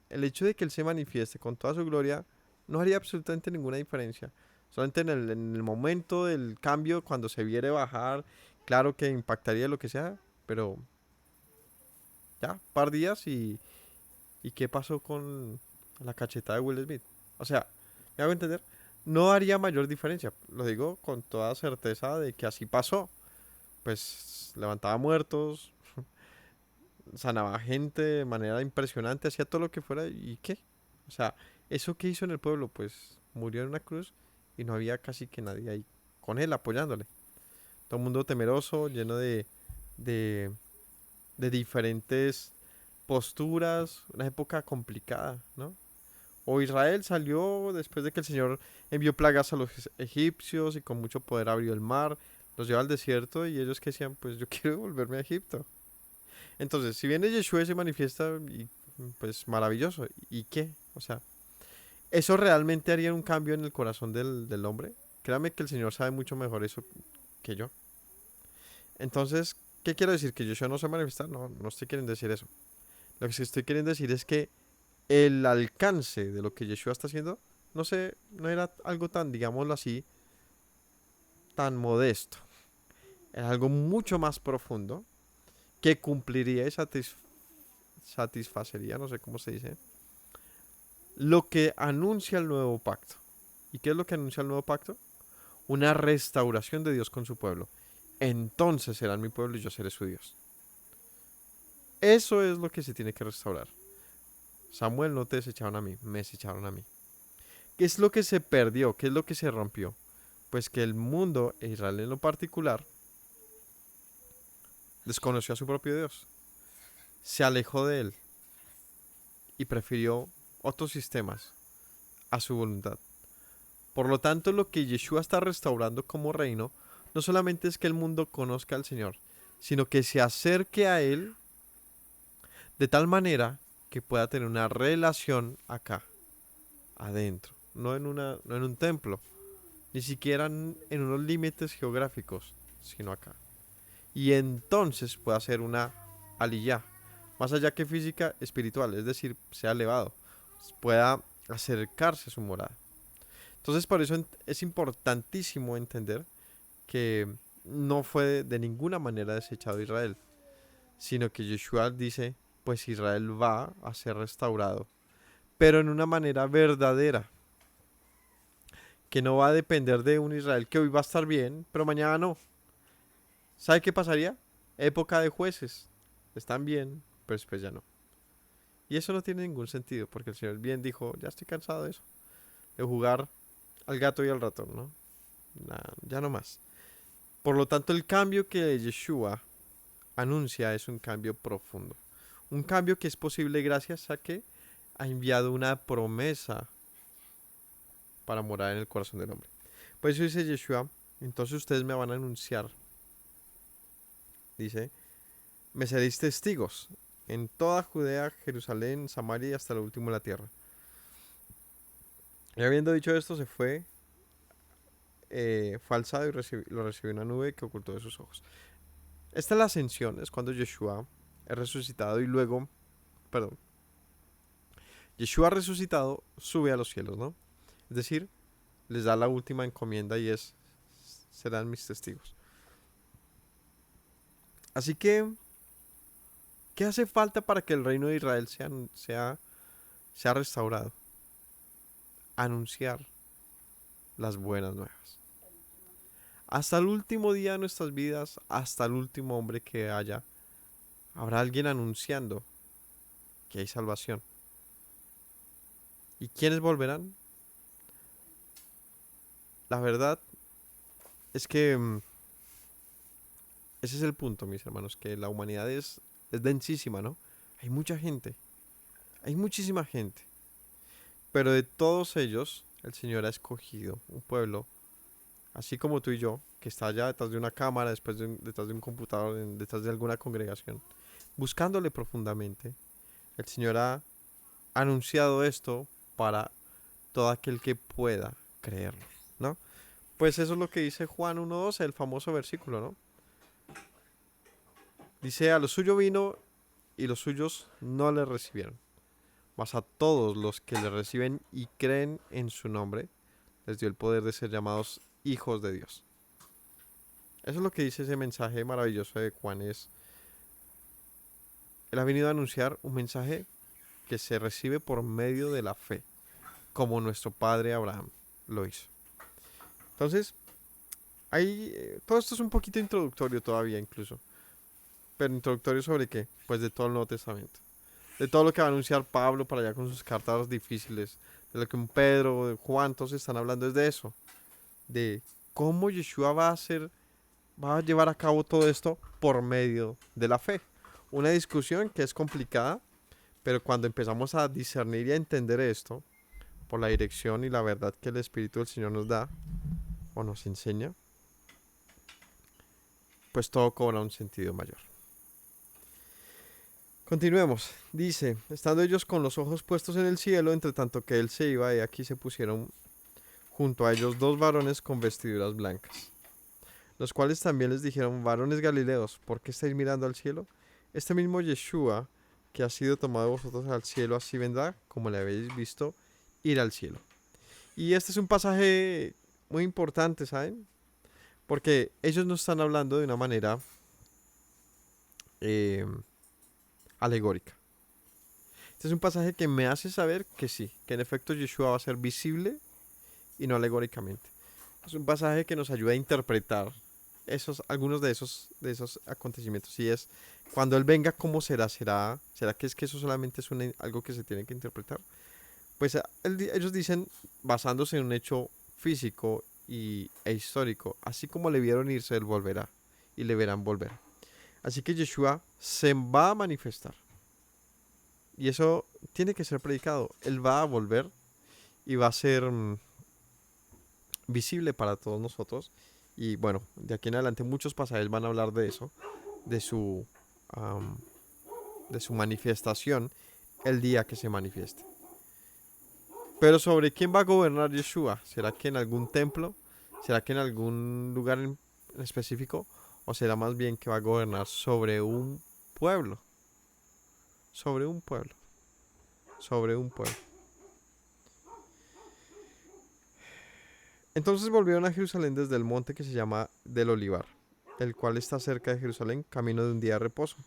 el hecho de que Él se manifieste con toda su gloria no haría absolutamente ninguna diferencia. Solamente en el momento del cambio, cuando se viere bajar, claro que impactaría lo que sea, pero ya, par días ¿y qué pasó con la cachetada de Will Smith? O sea, ¿me hago entender? No haría mayor diferencia. Lo digo con toda certeza de que así pasó. Pues levantaba muertos, sanaba gente de manera impresionante, hacía todo lo que fuera y ¿qué? O sea, eso que hizo en el pueblo, pues murió en una cruz y no había casi que nadie ahí con él apoyándole. Todo el mundo temeroso, lleno de, de diferentes posturas, una época complicada, ¿no? O Israel salió después de que el Señor envió plagas a los egipcios y con mucho poder abrió el mar, los lleva al desierto y ellos que decían, pues yo quiero volverme a Egipto. Entonces, si viene Yeshua y se manifiesta, y, pues maravilloso. ¿Y qué? O sea, ¿eso realmente haría un cambio en el corazón del hombre? Créame que el Señor sabe mucho mejor eso que yo. Entonces, ¿qué quiero decir? ¿Que Yeshua no se manifiesta? No, no estoy queriendo decir eso. Lo que sí estoy queriendo decir es que el alcance de lo que Yeshua está haciendo, no sé, no era algo tan, digámoslo así, tan modesto. Era algo mucho más profundo que cumpliría y satisfacería, no sé cómo se dice, lo que anuncia el nuevo pacto. ¿Y qué es lo que anuncia el nuevo pacto? Una restauración de Dios con su pueblo. Entonces serán mi pueblo y yo seré su Dios. Eso es lo que se tiene que restaurar. Samuel, no te desecharon a mí, me desecharon a mí. ¿Qué es lo que se perdió? ¿Qué es lo que se rompió? Pues que el mundo, e Israel en lo particular, desconoció a su propio Dios. Se alejó de él y prefirió otros sistemas a su voluntad. Por lo tanto, lo que Yeshua está restaurando como reino no solamente es que el mundo conozca al Señor, sino que se acerque a Él de tal manera que pueda tener una relación acá, adentro, no en un templo, ni siquiera en unos límites geográficos, sino acá. Y entonces pueda ser una aliyah, más allá que física, espiritual, es decir, sea elevado, pueda acercarse a su morada. Entonces por eso es importantísimo entender que no fue de ninguna manera desechado Israel, sino que Yeshua dice, pues Israel va a ser restaurado, pero en una manera verdadera, que no va a depender de un Israel que hoy va a estar bien, pero mañana no. ¿Sabe qué pasaría? Época de jueces, están bien, pero después ya no. Y eso no tiene ningún sentido, porque el Señor bien dijo, ya estoy cansado de eso, de jugar al gato y al ratón, ¿no? Nah, ya no más. Por lo tanto, el cambio que Yeshua anuncia es un cambio profundo. Un cambio que es posible gracias a que ha enviado una promesa para morar en el corazón del hombre. Por eso dice Yeshua, entonces ustedes me van a anunciar. Dice, me seréis testigos en toda Judea, Jerusalén, Samaria y hasta lo último de la tierra. Y habiendo dicho esto, se fue alzado y lo recibió una nube que ocultó de sus ojos. Esta es la ascensión, es cuando Yeshua es resucitado y luego, perdón, Yeshua resucitado sube a los cielos, ¿no? Es decir, les da la última encomienda y es, serán mis testigos. Así que, ¿qué hace falta para que el reino de Israel sea restaurado? Anunciar las buenas nuevas. Hasta el último día de nuestras vidas, hasta el último hombre que haya, habrá alguien anunciando que hay salvación. ¿Y quiénes volverán? La verdad es que ese es el punto, mis hermanos, que la humanidad es densísima, ¿no? Hay mucha gente, hay muchísima gente. Pero de todos ellos, el Señor ha escogido un pueblo, así como tú y yo, que está allá detrás de una cámara, detrás de un computador, detrás de alguna congregación, buscándole profundamente. El Señor ha anunciado esto para todo aquel que pueda creerlo, ¿no? Pues eso es lo que dice Juan 1:12, el famoso versículo, ¿no? Dice, a lo suyo vino y los suyos no le recibieron. Mas a todos los que le reciben y creen en su nombre, les dio el poder de ser llamados hijos de Dios. Eso es lo que dice ese mensaje maravilloso de Juan. Él ha venido a anunciar un mensaje que se recibe por medio de la fe, como nuestro padre Abraham lo hizo. Entonces, todo esto es un poquito introductorio todavía incluso. Pero introductorio ¿sobre qué? Pues de todo el Nuevo Testamento. De todo lo que va a anunciar Pablo para allá con sus cartas difíciles. De lo que un Pedro, de Juan, todos están hablando es de eso. De cómo Yeshua va a llevar a cabo todo esto por medio de la fe. Una discusión que es complicada, pero cuando empezamos a discernir y a entender esto, por la dirección y la verdad que el Espíritu del Señor nos da, o nos enseña, pues todo cobra un sentido mayor. Continuemos. Dice, estando ellos con los ojos puestos en el cielo, entre tanto que él se iba, y aquí se pusieron junto a ellos dos varones con vestiduras blancas, los cuales también les dijeron, varones galileos, ¿por qué estáis mirando al cielo? Este mismo Yeshua, que ha sido tomado de vosotros al cielo, así vendrá, como le habéis visto ir al cielo. Y este es un pasaje muy importante, ¿saben? Porque ellos no están hablando de una manera alegórica. Este es un pasaje que me hace saber que sí, que en efecto Yeshua va a ser visible y no alegóricamente. Es un pasaje que nos ayuda a interpretar algunos de esos acontecimientos. Y es, cuando Él venga, ¿cómo será? ¿Será que es que eso solamente es algo que se tiene que interpretar? Pues ellos dicen, basándose en un hecho físico e histórico, así como le vieron irse, Él volverá y le verán volver. Así que Yeshua se va a manifestar. Y eso tiene que ser predicado. Él va a volver y va a ser visible para todos nosotros. Y bueno, de aquí en adelante muchos pasajes van a hablar de eso, de su de su manifestación el día que se manifieste. Pero ¿sobre quién va a gobernar Yeshua? ¿Será que en algún templo? ¿Será que en algún lugar en específico? ¿O será más bien que va a gobernar sobre un pueblo? Sobre un pueblo. Sobre un pueblo. Entonces volvieron a Jerusalén desde el monte que se llama del Olivar, el cual está cerca de Jerusalén, camino de un día de reposo.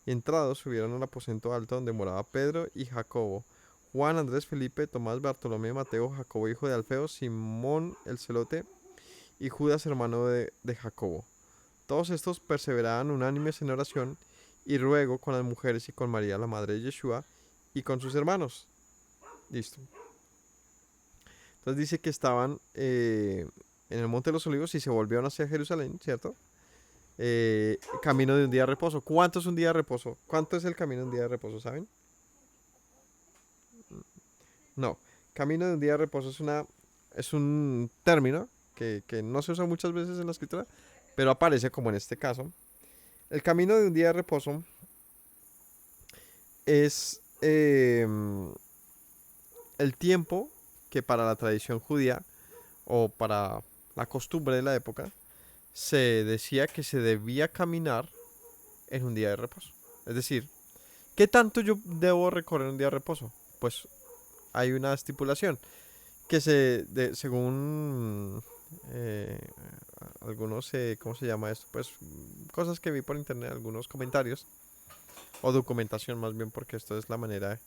Y entrados subieron al aposento alto donde moraba Pedro y Jacobo, Juan, Andrés, Felipe, Tomás, Bartolomé, Mateo, Jacobo, hijo de Alfeo, Simón el celote y Judas, hermano de Jacobo. Todos estos perseveraban unánimes en oración y ruego con las mujeres y con María, la madre de Yeshua, y con sus hermanos. Listo. Entonces dice que estaban en el Monte de los Olivos y se volvieron hacia Jerusalén, ¿cierto? Camino de un día de reposo. ¿Cuánto es un día de reposo? ¿Cuánto es el camino de un día de reposo? ¿Saben? No. Camino de un día de reposo es un término que no se usa muchas veces en la escritura, pero aparece como en este caso. El camino de un día de reposo es el tiempo que para la tradición judía o para la costumbre de la época se decía que se debía caminar en un día de reposo. Es decir, ¿qué tanto yo debo recorrer un día de reposo? Pues hay una estipulación que según algunos, ¿cómo se llama esto? Pues cosas que vi por internet, algunos comentarios o documentación más bien, porque esto es la manera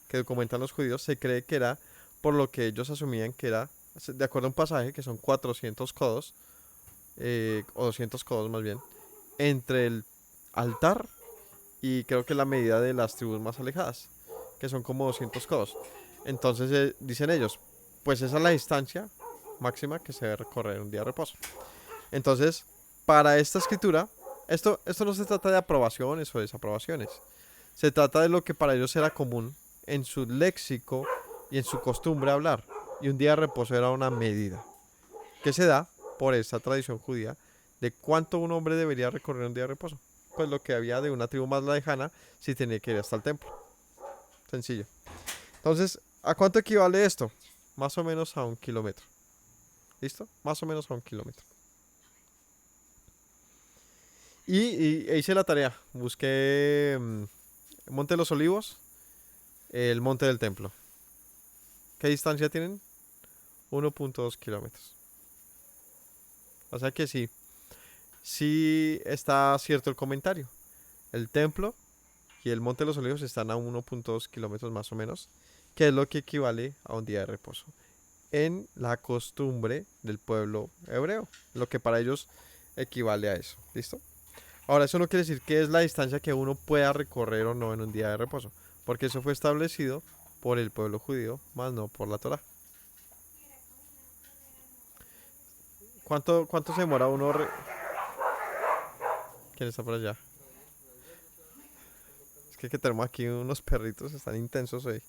que documentan los judíos, se cree que era por lo que ellos asumían que era, de acuerdo a un pasaje, que son 400 codos, o 200 codos más bien, entre el altar y creo que la medida de las tribus más alejadas, que son como 200 codos. Entonces dicen ellos, pues esa es la distancia máxima que se debe recorrer un día de reposo. Entonces, para esta escritura, esto no se trata de aprobaciones o desaprobaciones, se trata de lo que para ellos era común en su léxico y en su costumbre hablar. Y un día de reposo era una medida que se da por esta tradición judía de cuánto un hombre debería recorrer un día de reposo. Pues lo que había de una tribu más lejana si tenía que ir hasta el templo. Sencillo. Entonces, ¿a cuánto equivale esto? Más o menos a 1 kilómetro. ¿Listo? Más o menos a 1 kilómetro. Y hice la tarea. Busqué el Monte de los Olivos, el Monte del Templo. ¿Qué distancia tienen? 1.2 kilómetros. O sea que sí está cierto el comentario. El templo y el Monte de los Olivos están a 1.2 kilómetros más o menos, que es lo que equivale a un día de reposo en la costumbre del pueblo hebreo, lo que para ellos equivale a eso. ¿Listo? Ahora, eso no quiere decir que es la distancia que uno pueda recorrer o no en un día de reposo, porque eso fue establecido por el pueblo judío, más no por la Torá. ¿Cuánto se demora uno? ¿Quién está por allá? Es que tenemos aquí unos perritos, están intensos hoy.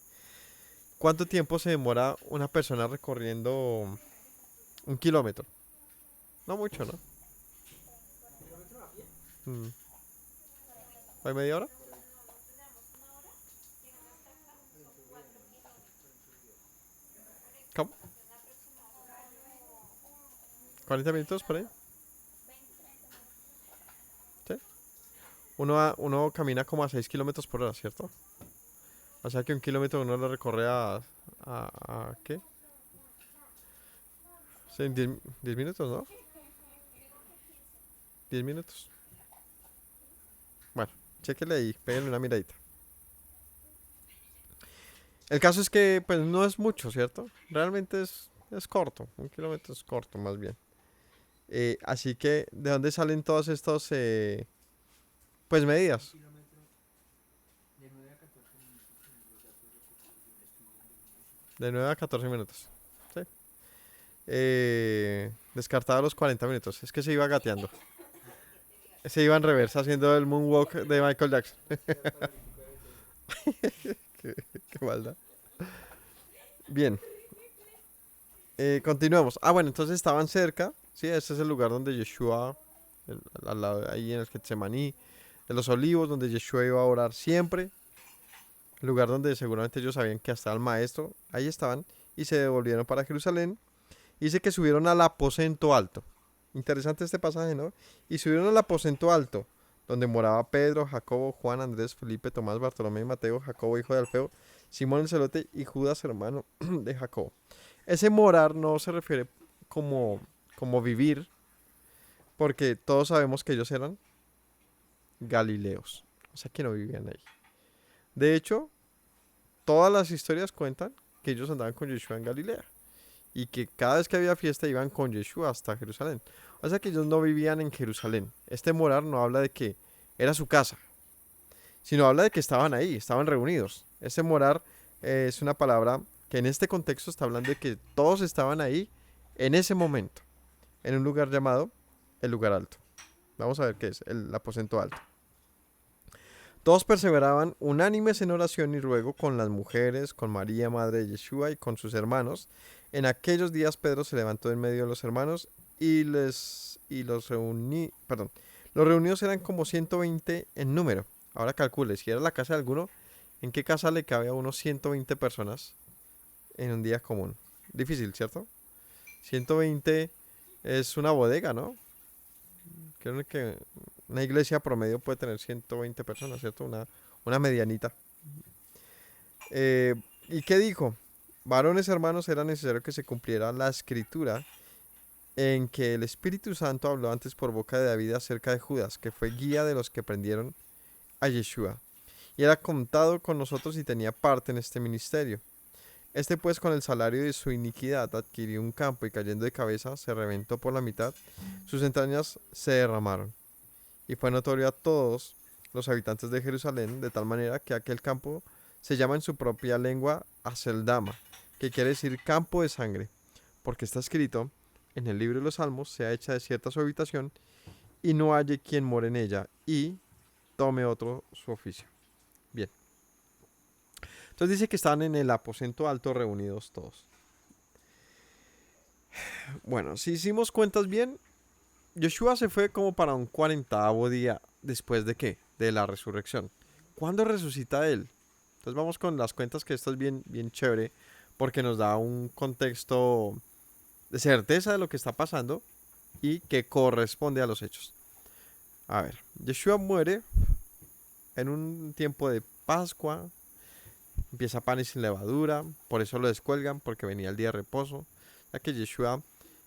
¿Cuánto tiempo se demora una persona recorriendo 1 kilómetro? No mucho, ¿no? ¿Hay media hora? ¿Cómo? ¿40 minutos por ahí? ¿Sí? Uno camina como a 6 kilómetros por hora, ¿cierto? O sea que 1 kilómetro uno lo recorre a ¿qué? Sí, en 10 minutos, ¿no? 10 minutos. Bueno, chéquele ahí, péguenle una miradita. El caso es que pues no es mucho, ¿cierto? Realmente es corto, 1 kilómetro es corto más bien. Así que, ¿de dónde salen todos estos pues medidas? De 9 a 14 minutos en los datos recogidos de un estudio en 2019. De 9 a 14 minutos. ¿Sí? Descartado los 40 minutos. Es que se iba gateando. Se iba en reversa haciendo el moonwalk de Michael Jackson. qué maldad. Bien. Continuamos. Bueno, entonces estaban cerca. Sí, este es el lugar donde Yeshua, al lado ahí en el Getsemaní, de los Olivos, donde Yeshua iba a orar siempre, el lugar donde seguramente ellos sabían que estaba el maestro, ahí estaban, y se devolvieron para Jerusalén. Dice que subieron al aposento alto. Interesante este pasaje, ¿no? Y subieron al aposento alto, donde moraba Pedro, Jacobo, Juan, Andrés, Felipe, Tomás, Bartolomé, Mateo, Jacobo, hijo de Alfeo, Simón el celote y Judas, hermano de Jacobo. Ese morar no se refiere como vivir, porque todos sabemos que ellos eran galileos, o sea que no vivían ahí. De hecho, todas las historias cuentan que ellos andaban con Yeshua en Galilea y que cada vez que había fiesta iban con Yeshua hasta Jerusalén. O sea que ellos no vivían en Jerusalén. Este morar no habla de que era su casa, sino habla de que estaban ahí, estaban reunidos. Ese morar es una palabra que en este contexto está hablando de que todos estaban ahí en ese momento, en un lugar llamado el lugar alto. Vamos a ver qué es el aposento alto. Todos perseveraban unánimes en oración y ruego con las mujeres, con María, madre de Yeshua, y con sus hermanos. En aquellos días Pedro se levantó en medio de los hermanos los reunidos eran como 120 en número. Ahora calcule, si era la casa de alguno, ¿en qué casa le cabe a unos 120 personas en un día común? Difícil, ¿cierto? 120 es una bodega, ¿no? Creo que una iglesia promedio puede tener 120 personas, ¿cierto? Una medianita. ¿Y qué dijo? Varones hermanos, era necesario que se cumpliera la escritura en que el Espíritu Santo habló antes por boca de David acerca de Judas, que fue guía de los que prendieron a Yeshua, y era contado con nosotros y tenía parte en este ministerio. Este pues con el salario de su iniquidad adquirió un campo y cayendo de cabeza se reventó por la mitad, sus entrañas se derramaron. Y fue notorio a todos los habitantes de Jerusalén, de tal manera que aquel campo se llama en su propia lengua Aceldama, que quiere decir campo de sangre, porque está escrito en el libro de los Salmos: sea hecha desierta su habitación, y no halle quien more en ella, y tome otro su oficio. Bien. Entonces dice que estaban en el aposento alto reunidos todos. Bueno, si hicimos cuentas bien, Yeshua se fue como para un 40º día después de ¿qué? De la resurrección. ¿Cuándo resucita él? Entonces vamos con las cuentas, que esto es bien, bien chévere, porque nos da un contexto de certeza de lo que está pasando y que corresponde a los hechos. A ver, Yeshua muere en un tiempo de Pascua, empieza panes sin levadura, por eso lo descuelgan, porque venía el día de reposo, ya que Yeshua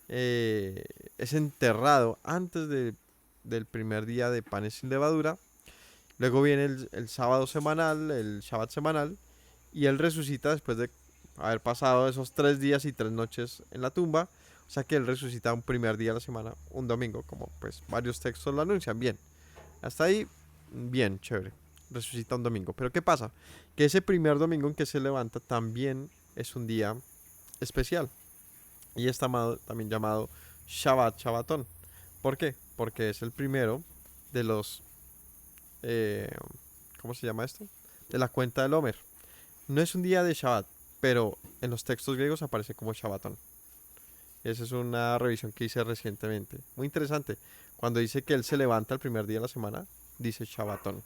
es enterrado antes del primer día de panes sin levadura. Luego viene el sábado semanal, el Shabbat semanal, y él resucita después de haber pasado esos 3 días y 3 noches en la tumba. O sea que él resucita un primer día de la semana, un domingo, como pues varios textos lo anuncian. Bien, hasta ahí, bien, chévere. Resucita un domingo. Pero ¿qué pasa? Que ese primer domingo en que se levanta también es un día especial. Y está también llamado Shabbat, Shabbatón. ¿Por qué? Porque es el primero de los... ¿cómo se llama esto? De la cuenta del Homer. No es un día de Shabbat, pero en los textos griegos aparece como Shabbatón. Esa es una revisión que hice recientemente. Muy interesante. Cuando dice que él se levanta el primer día de la semana, dice Shabbatón.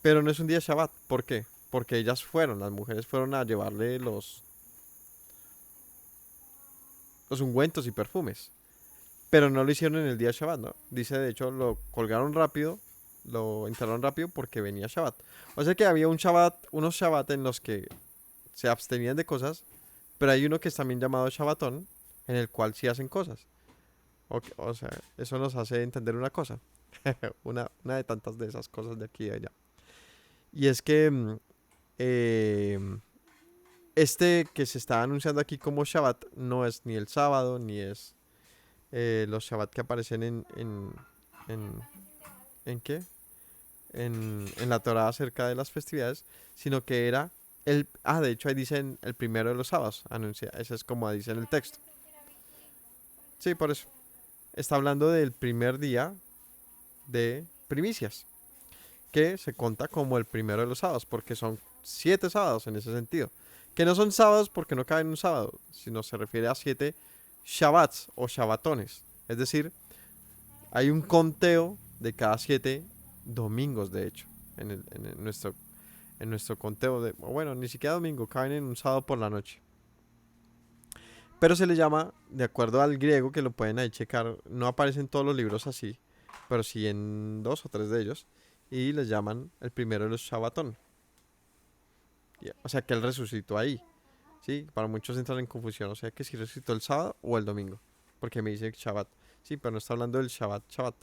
Pero no es un día Shabbat. ¿Por qué? Porque ellas las mujeres fueron a llevarle los ungüentos y perfumes. Pero no lo hicieron en el día Shabbat, ¿no? Dice, de hecho, lo colgaron rápido, lo enterraron rápido porque venía Shabbat. O sea que había unos Shabbat en los que se abstenían de cosas, pero hay uno que es también llamado Shabbatón, en el cual sí hacen cosas. O sea, eso nos hace entender una cosa. una de tantas de esas cosas de aquí y allá. Y es que este que se está anunciando aquí como Shabbat no es ni el sábado, ni es los Shabbat que aparecen ¿en qué? En la Torah acerca de las festividades, sino que era de hecho ahí dicen el primero de los sábados, ese es como dice en el texto. Sí, por eso. Está hablando del primer día de primicias, que se cuenta como el primero de los sábados, porque son 7 sábados en ese sentido. Que no son sábados porque no caben en un sábado, sino se refiere a 7 Shabbats o Shabbatones. Es decir, hay un conteo de cada 7 domingos, de hecho, en nuestro conteo de, o bueno, ni siquiera domingo, caen en un sábado por la noche. Pero se le llama, de acuerdo al griego, que lo pueden ahí checar, no aparece en todos los libros así, pero sí en 2 o 3 de ellos, y les llaman el primero de los Shabbatón. O sea que él resucitó ahí, ¿sí? Para muchos entran en confusión, o sea que si resucitó el sábado o el domingo, porque me dice Shabbat, sí, pero no está hablando del Shabbat, Shabbat,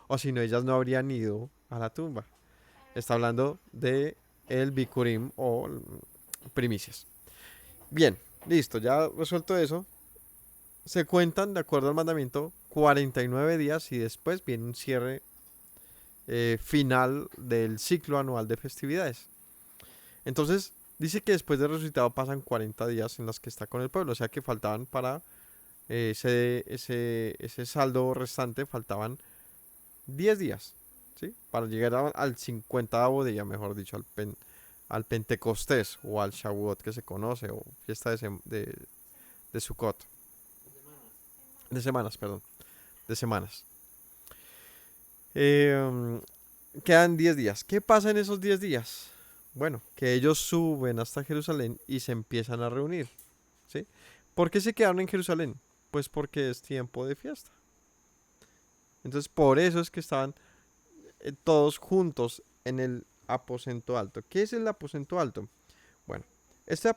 o si no, ellas no habrían ido a la tumba. Está hablando de el Bikurim o primicias. Bien, listo, ya resuelto eso. Se cuentan, de acuerdo al mandamiento, 49 días y después viene un cierre final del ciclo anual de festividades. Entonces, dice que después de resucitado pasan 40 días en los que está con el pueblo, o sea que faltaban para ese saldo restante, faltaban 10 días, ¿sí? Para llegar al 50º día, mejor dicho, al Pentecostés o al Shavuot que se conoce, o fiesta de Sukkot. De semanas, perdón. De semanas. Quedan 10 días. ¿Qué pasa en esos 10 días? Bueno, que ellos suben hasta Jerusalén y se empiezan a reunir, ¿sí? ¿Por qué se quedaron en Jerusalén? Pues porque es tiempo de fiesta. Entonces, por eso es que estaban todos juntos en el aposento alto. ¿Qué es el aposento alto? Bueno, este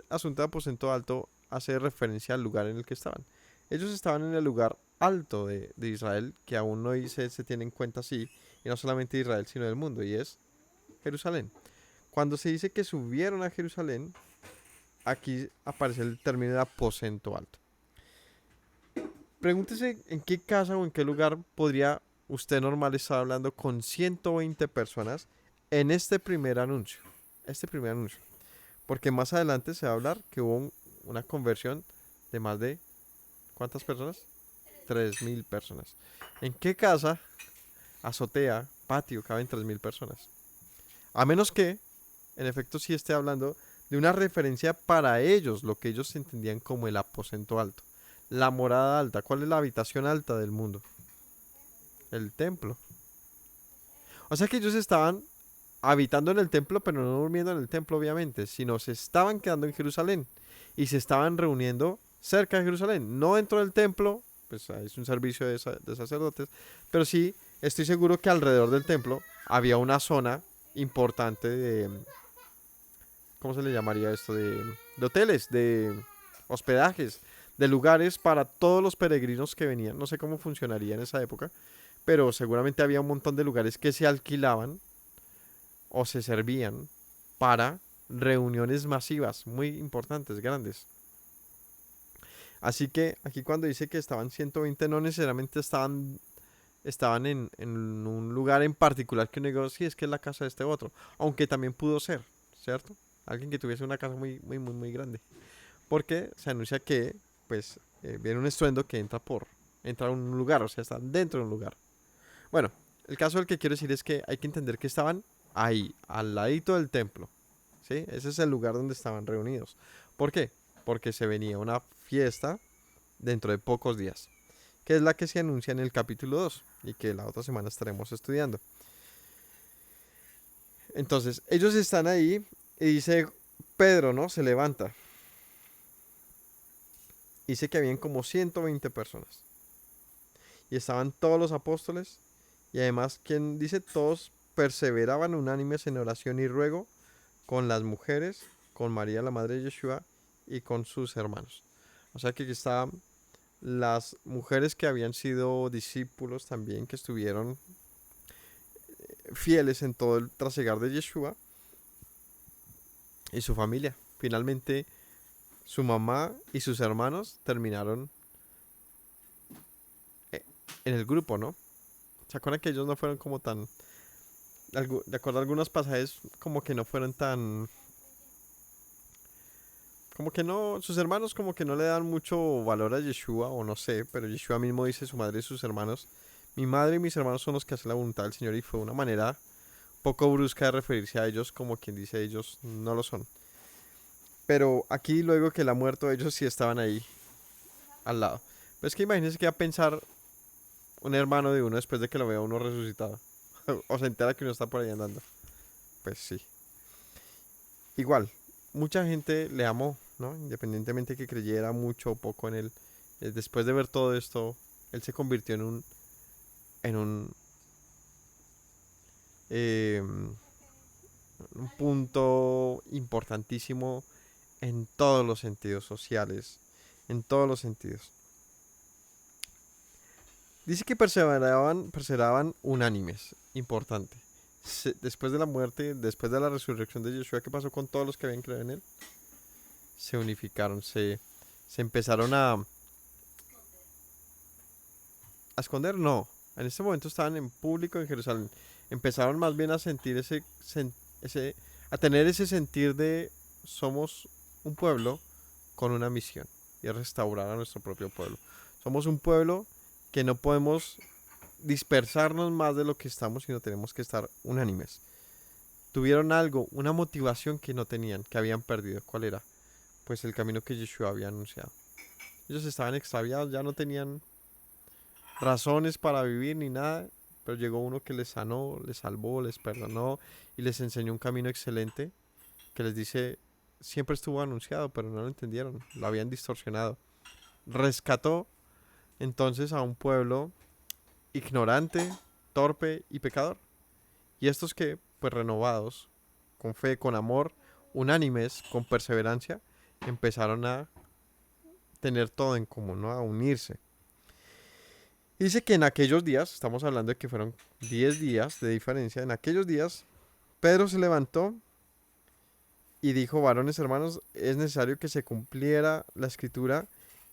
asunto de aposento alto hace referencia al lugar en el que estaban. Ellos estaban en el lugar alto de Israel, que aún hoy se tiene en cuenta así, y no solamente de Israel, sino del mundo, y es Jerusalén. Cuando se dice que subieron a Jerusalén, aquí aparece el término de aposento alto. Pregúntese en qué casa o en qué lugar podría usted normal estar hablando con 120 personas en este primer anuncio. Este primer anuncio. Porque más adelante se va a hablar que hubo una conversión de más de, ¿cuántas personas? 3.000 personas. ¿En qué casa, azotea, patio caben 3.000 personas? A menos que, en efecto, sí esté hablando de una referencia para ellos, lo que ellos entendían como el aposento alto. La morada alta. ¿Cuál es la habitación alta del mundo? El templo. O sea que ellos estaban habitando en el templo, pero no durmiendo en el templo, obviamente, sino se estaban quedando en Jerusalén y se estaban reuniendo cerca de Jerusalén, no dentro del templo, pues es un servicio de sacerdotes, pero sí estoy seguro que alrededor del templo había una zona importante de, ¿cómo se le llamaría esto? De hoteles, de hospedajes, de lugares para todos los peregrinos que venían. No sé cómo funcionaría en esa época, pero seguramente había un montón de lugares que se alquilaban o se servían para reuniones masivas, muy importantes, grandes. Así que aquí cuando dice que estaban 120, no necesariamente estaban en un lugar en particular que uno diga, sí, es que es la casa de este otro, aunque también pudo ser, ¿cierto? Alguien que tuviese una casa muy, muy, muy, muy grande. Porque se anuncia que, pues, viene un estruendo que entra a un lugar, o sea, están dentro de un lugar. Bueno, el caso del que quiero decir es que hay que entender que estaban ahí, al ladito del templo, ¿sí? Ese es el lugar donde estaban reunidos. ¿Por qué? Porque se venía una fiesta dentro de pocos días, que es la que se anuncia en el capítulo 2 y que la otra semana estaremos estudiando. Entonces, ellos están ahí y dice Pedro, ¿no? Se levanta. Dice que habían como 120 personas. Y estaban todos los apóstoles. Y además, quien dice, todos perseveraban unánimes en oración y ruego con las mujeres, con María la madre de Yeshua y con sus hermanos. O sea que aquí estaban las mujeres que habían sido discípulos también, que estuvieron fieles en todo el trasegar de Yeshua, y su familia. Finalmente, su mamá y sus hermanos terminaron en el grupo, ¿no? ¿Se acuerdan que ellos no fueron como tan... De acuerdo a algunos pasajes, como que no fueron tan... Como que no... Sus hermanos como que no le dan mucho valor a Yeshua, o no sé, pero Yeshua mismo dice, su madre y sus hermanos, mi madre y mis hermanos son los que hacen la voluntad del Señor, y fue una manera poco brusca de referirse a ellos, como quien dice, ellos no lo son. Pero aquí luego que él ha muerto, ellos sí estaban ahí al lado. Pero es que imagínense que va a pensar un hermano de uno después de que lo vea uno resucitado. o se entera que uno está por ahí andando. Pues sí. Igual, mucha gente le amó, ¿no? Independientemente que creyera mucho o poco en él. Después de ver todo esto, él se convirtió en un punto importantísimo en todos los sentidos sociales, en todos los sentidos. Dice que perseveraban unánimes, importante. Después de la muerte, después de la resurrección de Yeshua, ¿qué pasó con todos los que habían creído en él? Se unificaron, se empezaron a esconder, no. En este momento estaban en público en Jerusalén. Empezaron más bien a sentir a tener ese sentir de somos un pueblo con una misión y es restaurar a nuestro propio pueblo. Somos un pueblo que no podemos dispersarnos más de lo que estamos, sino tenemos que estar unánimes. Tuvieron algo, una motivación que no tenían, que habían perdido. ¿Cuál era? Pues el camino que Yeshua había anunciado. Ellos estaban extraviados, ya no tenían razones para vivir ni nada, pero llegó uno que les sanó, les salvó, les perdonó y les enseñó un camino excelente que les dice, siempre estuvo anunciado, pero no lo entendieron, lo habían distorsionado. Rescató entonces a un pueblo ignorante, torpe y pecador. Y estos que, pues renovados, con fe, con amor, unánimes, con perseverancia, empezaron a tener todo en común, ¿no? A unirse. Dice que en aquellos días, estamos hablando de que fueron 10 días de diferencia, en aquellos días Pedro se levantó y dijo, varones hermanos, es necesario que se cumpliera la escritura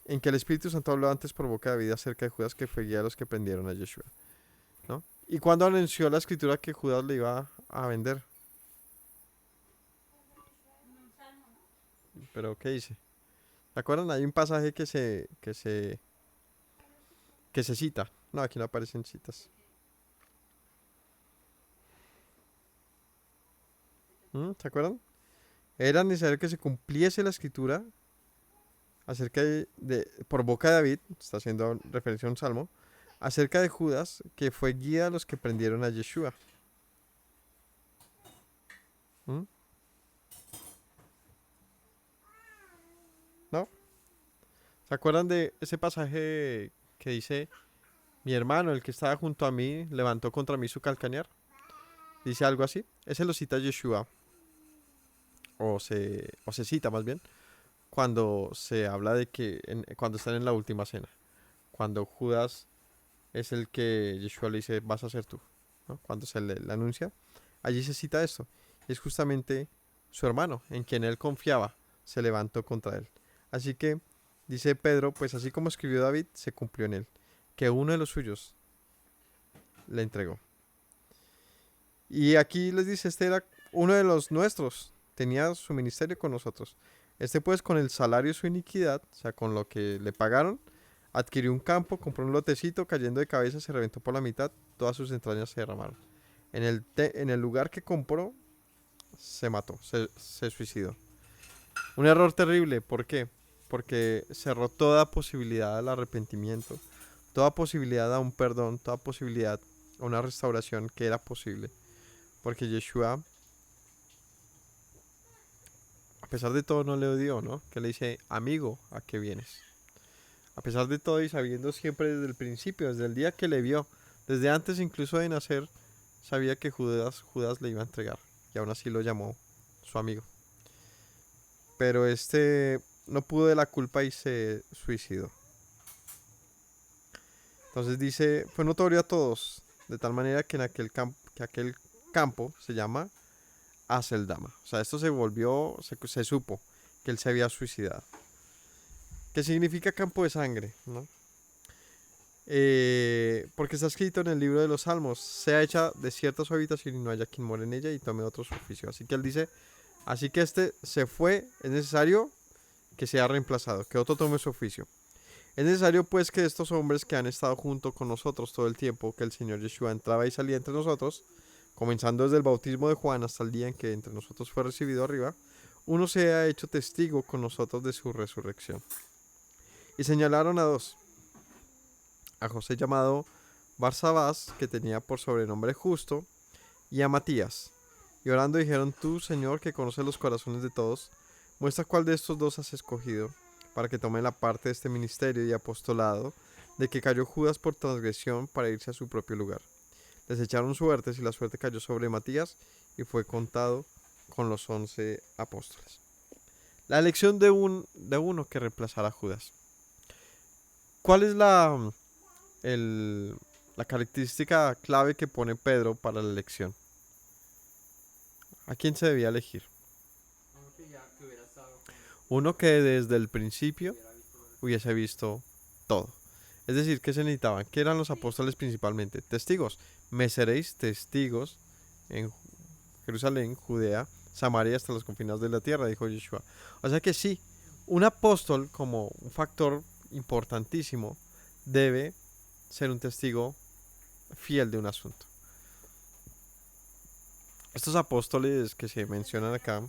en que el Espíritu Santo habló antes por boca de David acerca de Judas, que fue guía de los que prendieron a Yeshua, ¿no? Y cuando anunció la escritura que Judas le iba a vender. Pero ¿qué dice? ¿Se acuerdan? Hay un pasaje que se cita. No, aquí no aparecen citas. ¿Se acuerdan? Era necesario que se cumpliese la escritura acerca por boca de David, está haciendo referencia a un salmo, acerca de Judas, que fue guía de los que prendieron a Yeshua. ¿No? ¿Se acuerdan de ese pasaje que dice, mi hermano, el que estaba junto a mí, levantó contra mí su calcañar? Dice algo así. Ese lo cita Yeshua, o se cita más bien, cuando se habla de que, cuando están en la última cena, cuando Judas es el que Yeshua le dice, vas a ser tú, ¿no? Cuando se le anuncia, allí se cita esto. Es justamente su hermano, en quien él confiaba, se levantó contra él. Así que, dice Pedro, pues así como escribió David, se cumplió en él, que uno de los suyos le entregó. Y aquí les dice, este era uno de los nuestros, tenía su ministerio con nosotros. Este pues con el salario de su iniquidad, o sea, con lo que le pagaron, adquirió un campo, compró un lotecito, cayendo de cabeza se reventó por la mitad, todas sus entrañas se derramaron. En el lugar que compró, se mató, se suicidó. Un error terrible, ¿por qué? Porque cerró toda posibilidad al arrepentimiento, toda posibilidad a un perdón, toda posibilidad a una restauración que era posible. Porque Yeshua, a pesar de todo, no le odió, ¿no? Que le dice, amigo, ¿a qué vienes? A pesar de todo y sabiendo siempre desde el principio, desde el día que le vio, desde antes incluso de nacer, sabía que Judas le iba a entregar. Y aún así lo llamó su amigo. Pero no pudo de la culpa y se suicidó. Entonces dice, fue notorio a todos, de tal manera que aquel campo se llama Aceldama. O sea, esto se supo que él se había suicidado. ¿Qué significa campo de sangre? ¿No? Porque está escrito en el libro de los Salmos, sea hecha desierta su habitación y no haya quien more en ella y tome otro su oficio. Así que él dice, así que se fue, es necesario que sea reemplazado, que otro tome su oficio. Es necesario pues que estos hombres que han estado junto con nosotros todo el tiempo que el Señor Yeshua entraba y salía entre nosotros, comenzando desde el bautismo de Juan hasta el día en que entre nosotros fue recibido arriba, uno se ha hecho testigo con nosotros de su resurrección. Y señalaron a dos, a José llamado Barsabás, que tenía por sobrenombre Justo, y a Matías. Y orando dijeron: Tú, Señor, que conoces los corazones de todos, muestra cuál de estos dos has escogido, para que tome la parte de este ministerio y apostolado, de que cayó Judas por transgresión para irse a su propio lugar. Les echaron suertes y la suerte cayó sobre Matías y fue contado con los 11 apóstoles. La elección de uno que reemplazara a Judas. ¿Cuál es la característica clave que pone Pedro para la elección? ¿A quién se debía elegir? Uno que hubiera estado con él, Uno que desde el principio hubiera visto lo que hubiese visto todo. Es decir, ¿qué se necesitaban? ¿Qué eran los apóstoles principalmente? Testigos. Me seréis testigos en Jerusalén, Judea, Samaria, hasta los confines de la tierra, dijo Yeshua. O sea que sí, un apóstol, como un factor importantísimo, debe ser un testigo fiel de un asunto. Estos apóstoles que se mencionan acá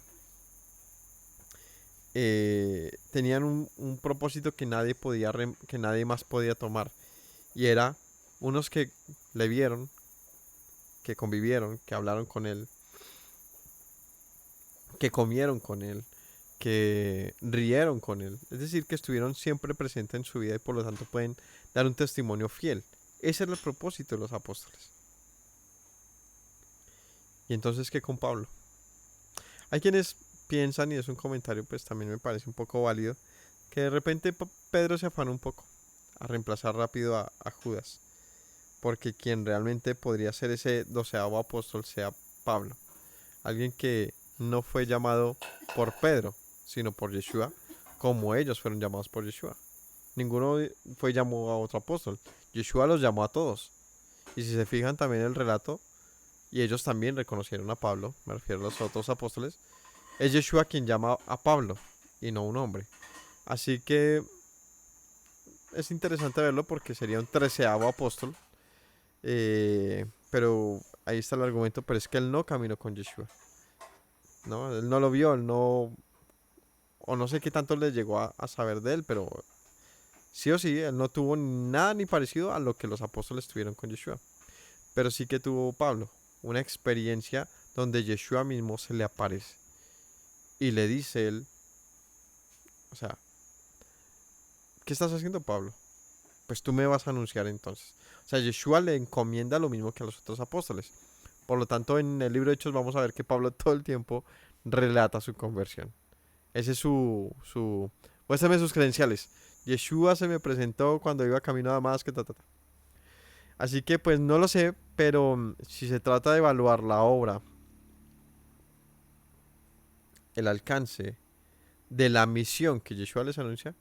tenían un propósito que que nadie más podía tomar, y era unos que le vieron, que convivieron, que hablaron con él, que comieron con él, que rieron con él, es decir, que estuvieron siempre presentes en su vida y por lo tanto pueden dar un testimonio fiel. Ese era el propósito de los apóstoles. Y entonces, ¿qué con Pablo? Hay quienes piensan, y es un comentario pues también me parece un poco válido, que de repente Pedro se afanó un poco a reemplazar rápido a Judas, porque quien realmente podría ser ese 12º apóstol sea Pablo, alguien que no fue llamado por Pedro, sino por Yeshua, como ellos fueron llamados por Yeshua. Ninguno fue llamado a otro apóstol. Yeshua los llamó a todos. Y si se fijan también en el relato, y ellos también reconocieron a Pablo, me refiero a los otros apóstoles, es Yeshua quien llama a Pablo y no un hombre. Así que es interesante verlo porque sería un 13º apóstol. Pero ahí está el argumento, pero es que él no caminó con Yeshua, ¿no? Él no lo vio, él no, o no sé qué tanto le llegó a saber de él, pero sí o sí, él no tuvo nada ni parecido a lo que los apóstoles tuvieron con Yeshua. Pero sí que tuvo Pablo una experiencia donde Yeshua mismo se le aparece y le dice él, o sea, ¿qué estás haciendo, Pablo? Pues tú me vas a anunciar entonces. O sea, Yeshua le encomienda lo mismo que a los otros apóstoles. Por lo tanto, en el libro de Hechos vamos a ver que Pablo todo el tiempo relata su conversión. Ese es muéstrame sus credenciales. Yeshua se me presentó cuando iba camino a Damasco, ta. Así que pues no lo sé, pero si se trata de evaluar la obra, el alcance de la misión que Yeshua les anuncia,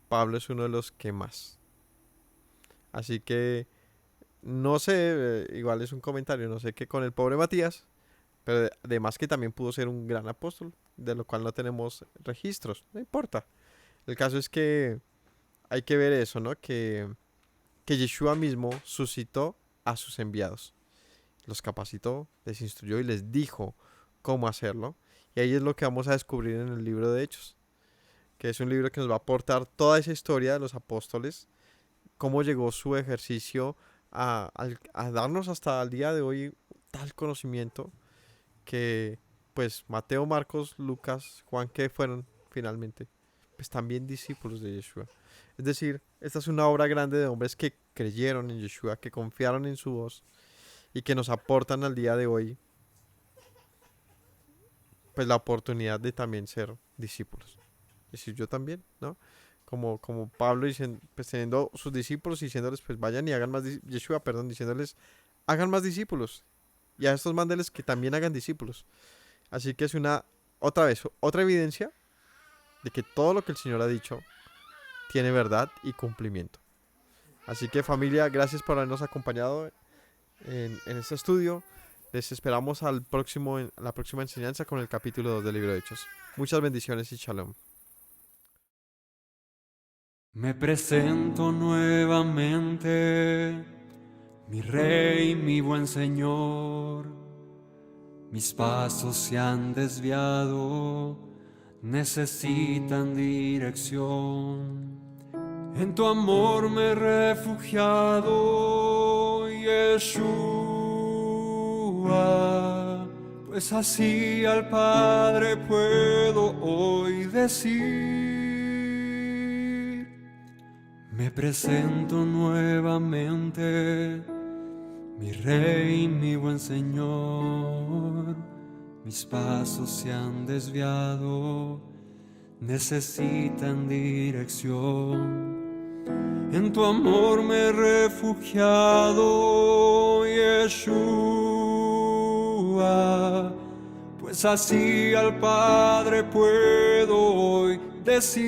Pablo es uno de los que más. Así que no sé, igual es un comentario, no sé qué con el pobre Matías, pero además que también pudo ser un gran apóstol, de lo cual no tenemos registros, no importa. El caso es que hay que ver eso, ¿no? Que Yeshua mismo suscitó a sus enviados, los capacitó, les instruyó y les dijo cómo hacerlo. Y ahí es lo que vamos a descubrir en el libro de Hechos, que es un libro que nos va a aportar toda esa historia de los apóstoles, cómo llegó su ejercicio a darnos hasta el día de hoy tal conocimiento que pues Mateo, Marcos, Lucas, Juan, que fueron finalmente pues también discípulos de Yeshua. Es decir, esta es una obra grande de hombres que creyeron en Yeshua, que confiaron en su voz y que nos aportan al día de hoy pues la oportunidad de también ser discípulos. Es decir, yo también, ¿no? Como Pablo diciendo, pues teniendo sus discípulos y diciéndoles pues vayan y hagan más Yeshua, perdón, diciéndoles hagan más discípulos y a estos mándeles que también hagan discípulos. Así que es otra evidencia de que todo lo que el Señor ha dicho tiene verdad y cumplimiento. Así que familia, gracias por habernos acompañado en este estudio. Les esperamos a la próxima enseñanza con el capítulo 2 del libro de Hechos. Muchas bendiciones y shalom. Me presento nuevamente, mi Rey, mi buen Señor. Mis pasos se han desviado, necesitan dirección. En tu amor me he refugiado, Yeshua, pues así al Padre puedo hoy decir: me presento nuevamente, mi Rey, mi buen Señor. Mis pasos se han desviado, necesitan dirección. En tu amor me he refugiado, Yeshua, pues así al Padre puedo hoy decir: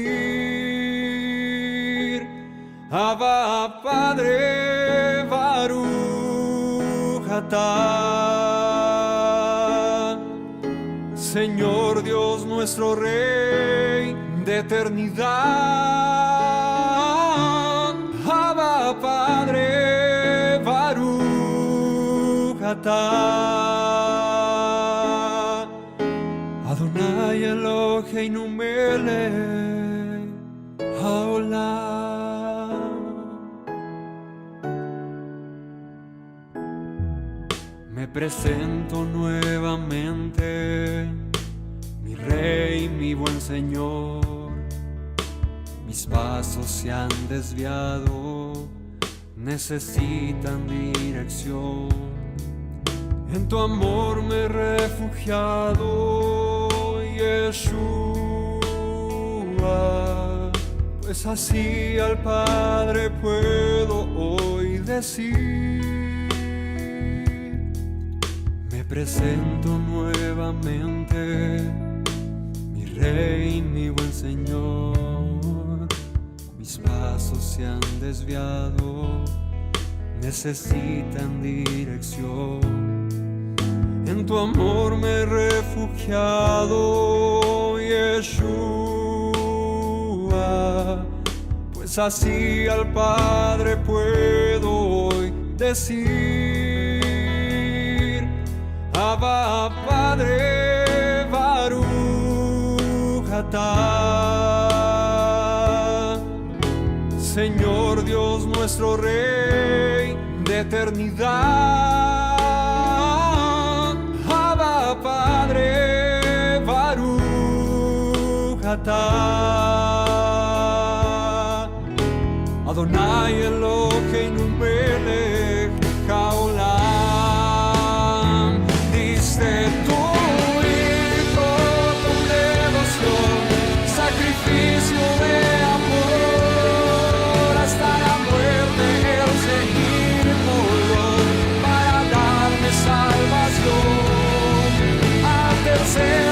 Abba, Padre, Baruch atah. Señor Dios nuestro Rey de eternidad, Abba, Padre, Baruch atah. Adonai Eloheinu melech haolam. Me presento nuevamente, mi Rey, mi buen Señor. Mis pasos se han desviado, necesitan dirección. En tu amor me he refugiado, Yeshua, pues así al Padre puedo hoy decir: me presento nuevamente, mi Rey, mi buen Señor. Mis pasos se han desviado, necesitan dirección. En tu amor me he refugiado, Yeshua, pues así al Padre puedo hoy decir: Abba, Padre, Baruch atah. Señor Dios nuestro Rey de eternidad, Abba, Padre, Baruch atah. Adonai Eloheinu melech haolam. Diste tu hijo con devoción, sacrificio de amor, hasta la muerte el seguir dolor para darme salvación. Al tercer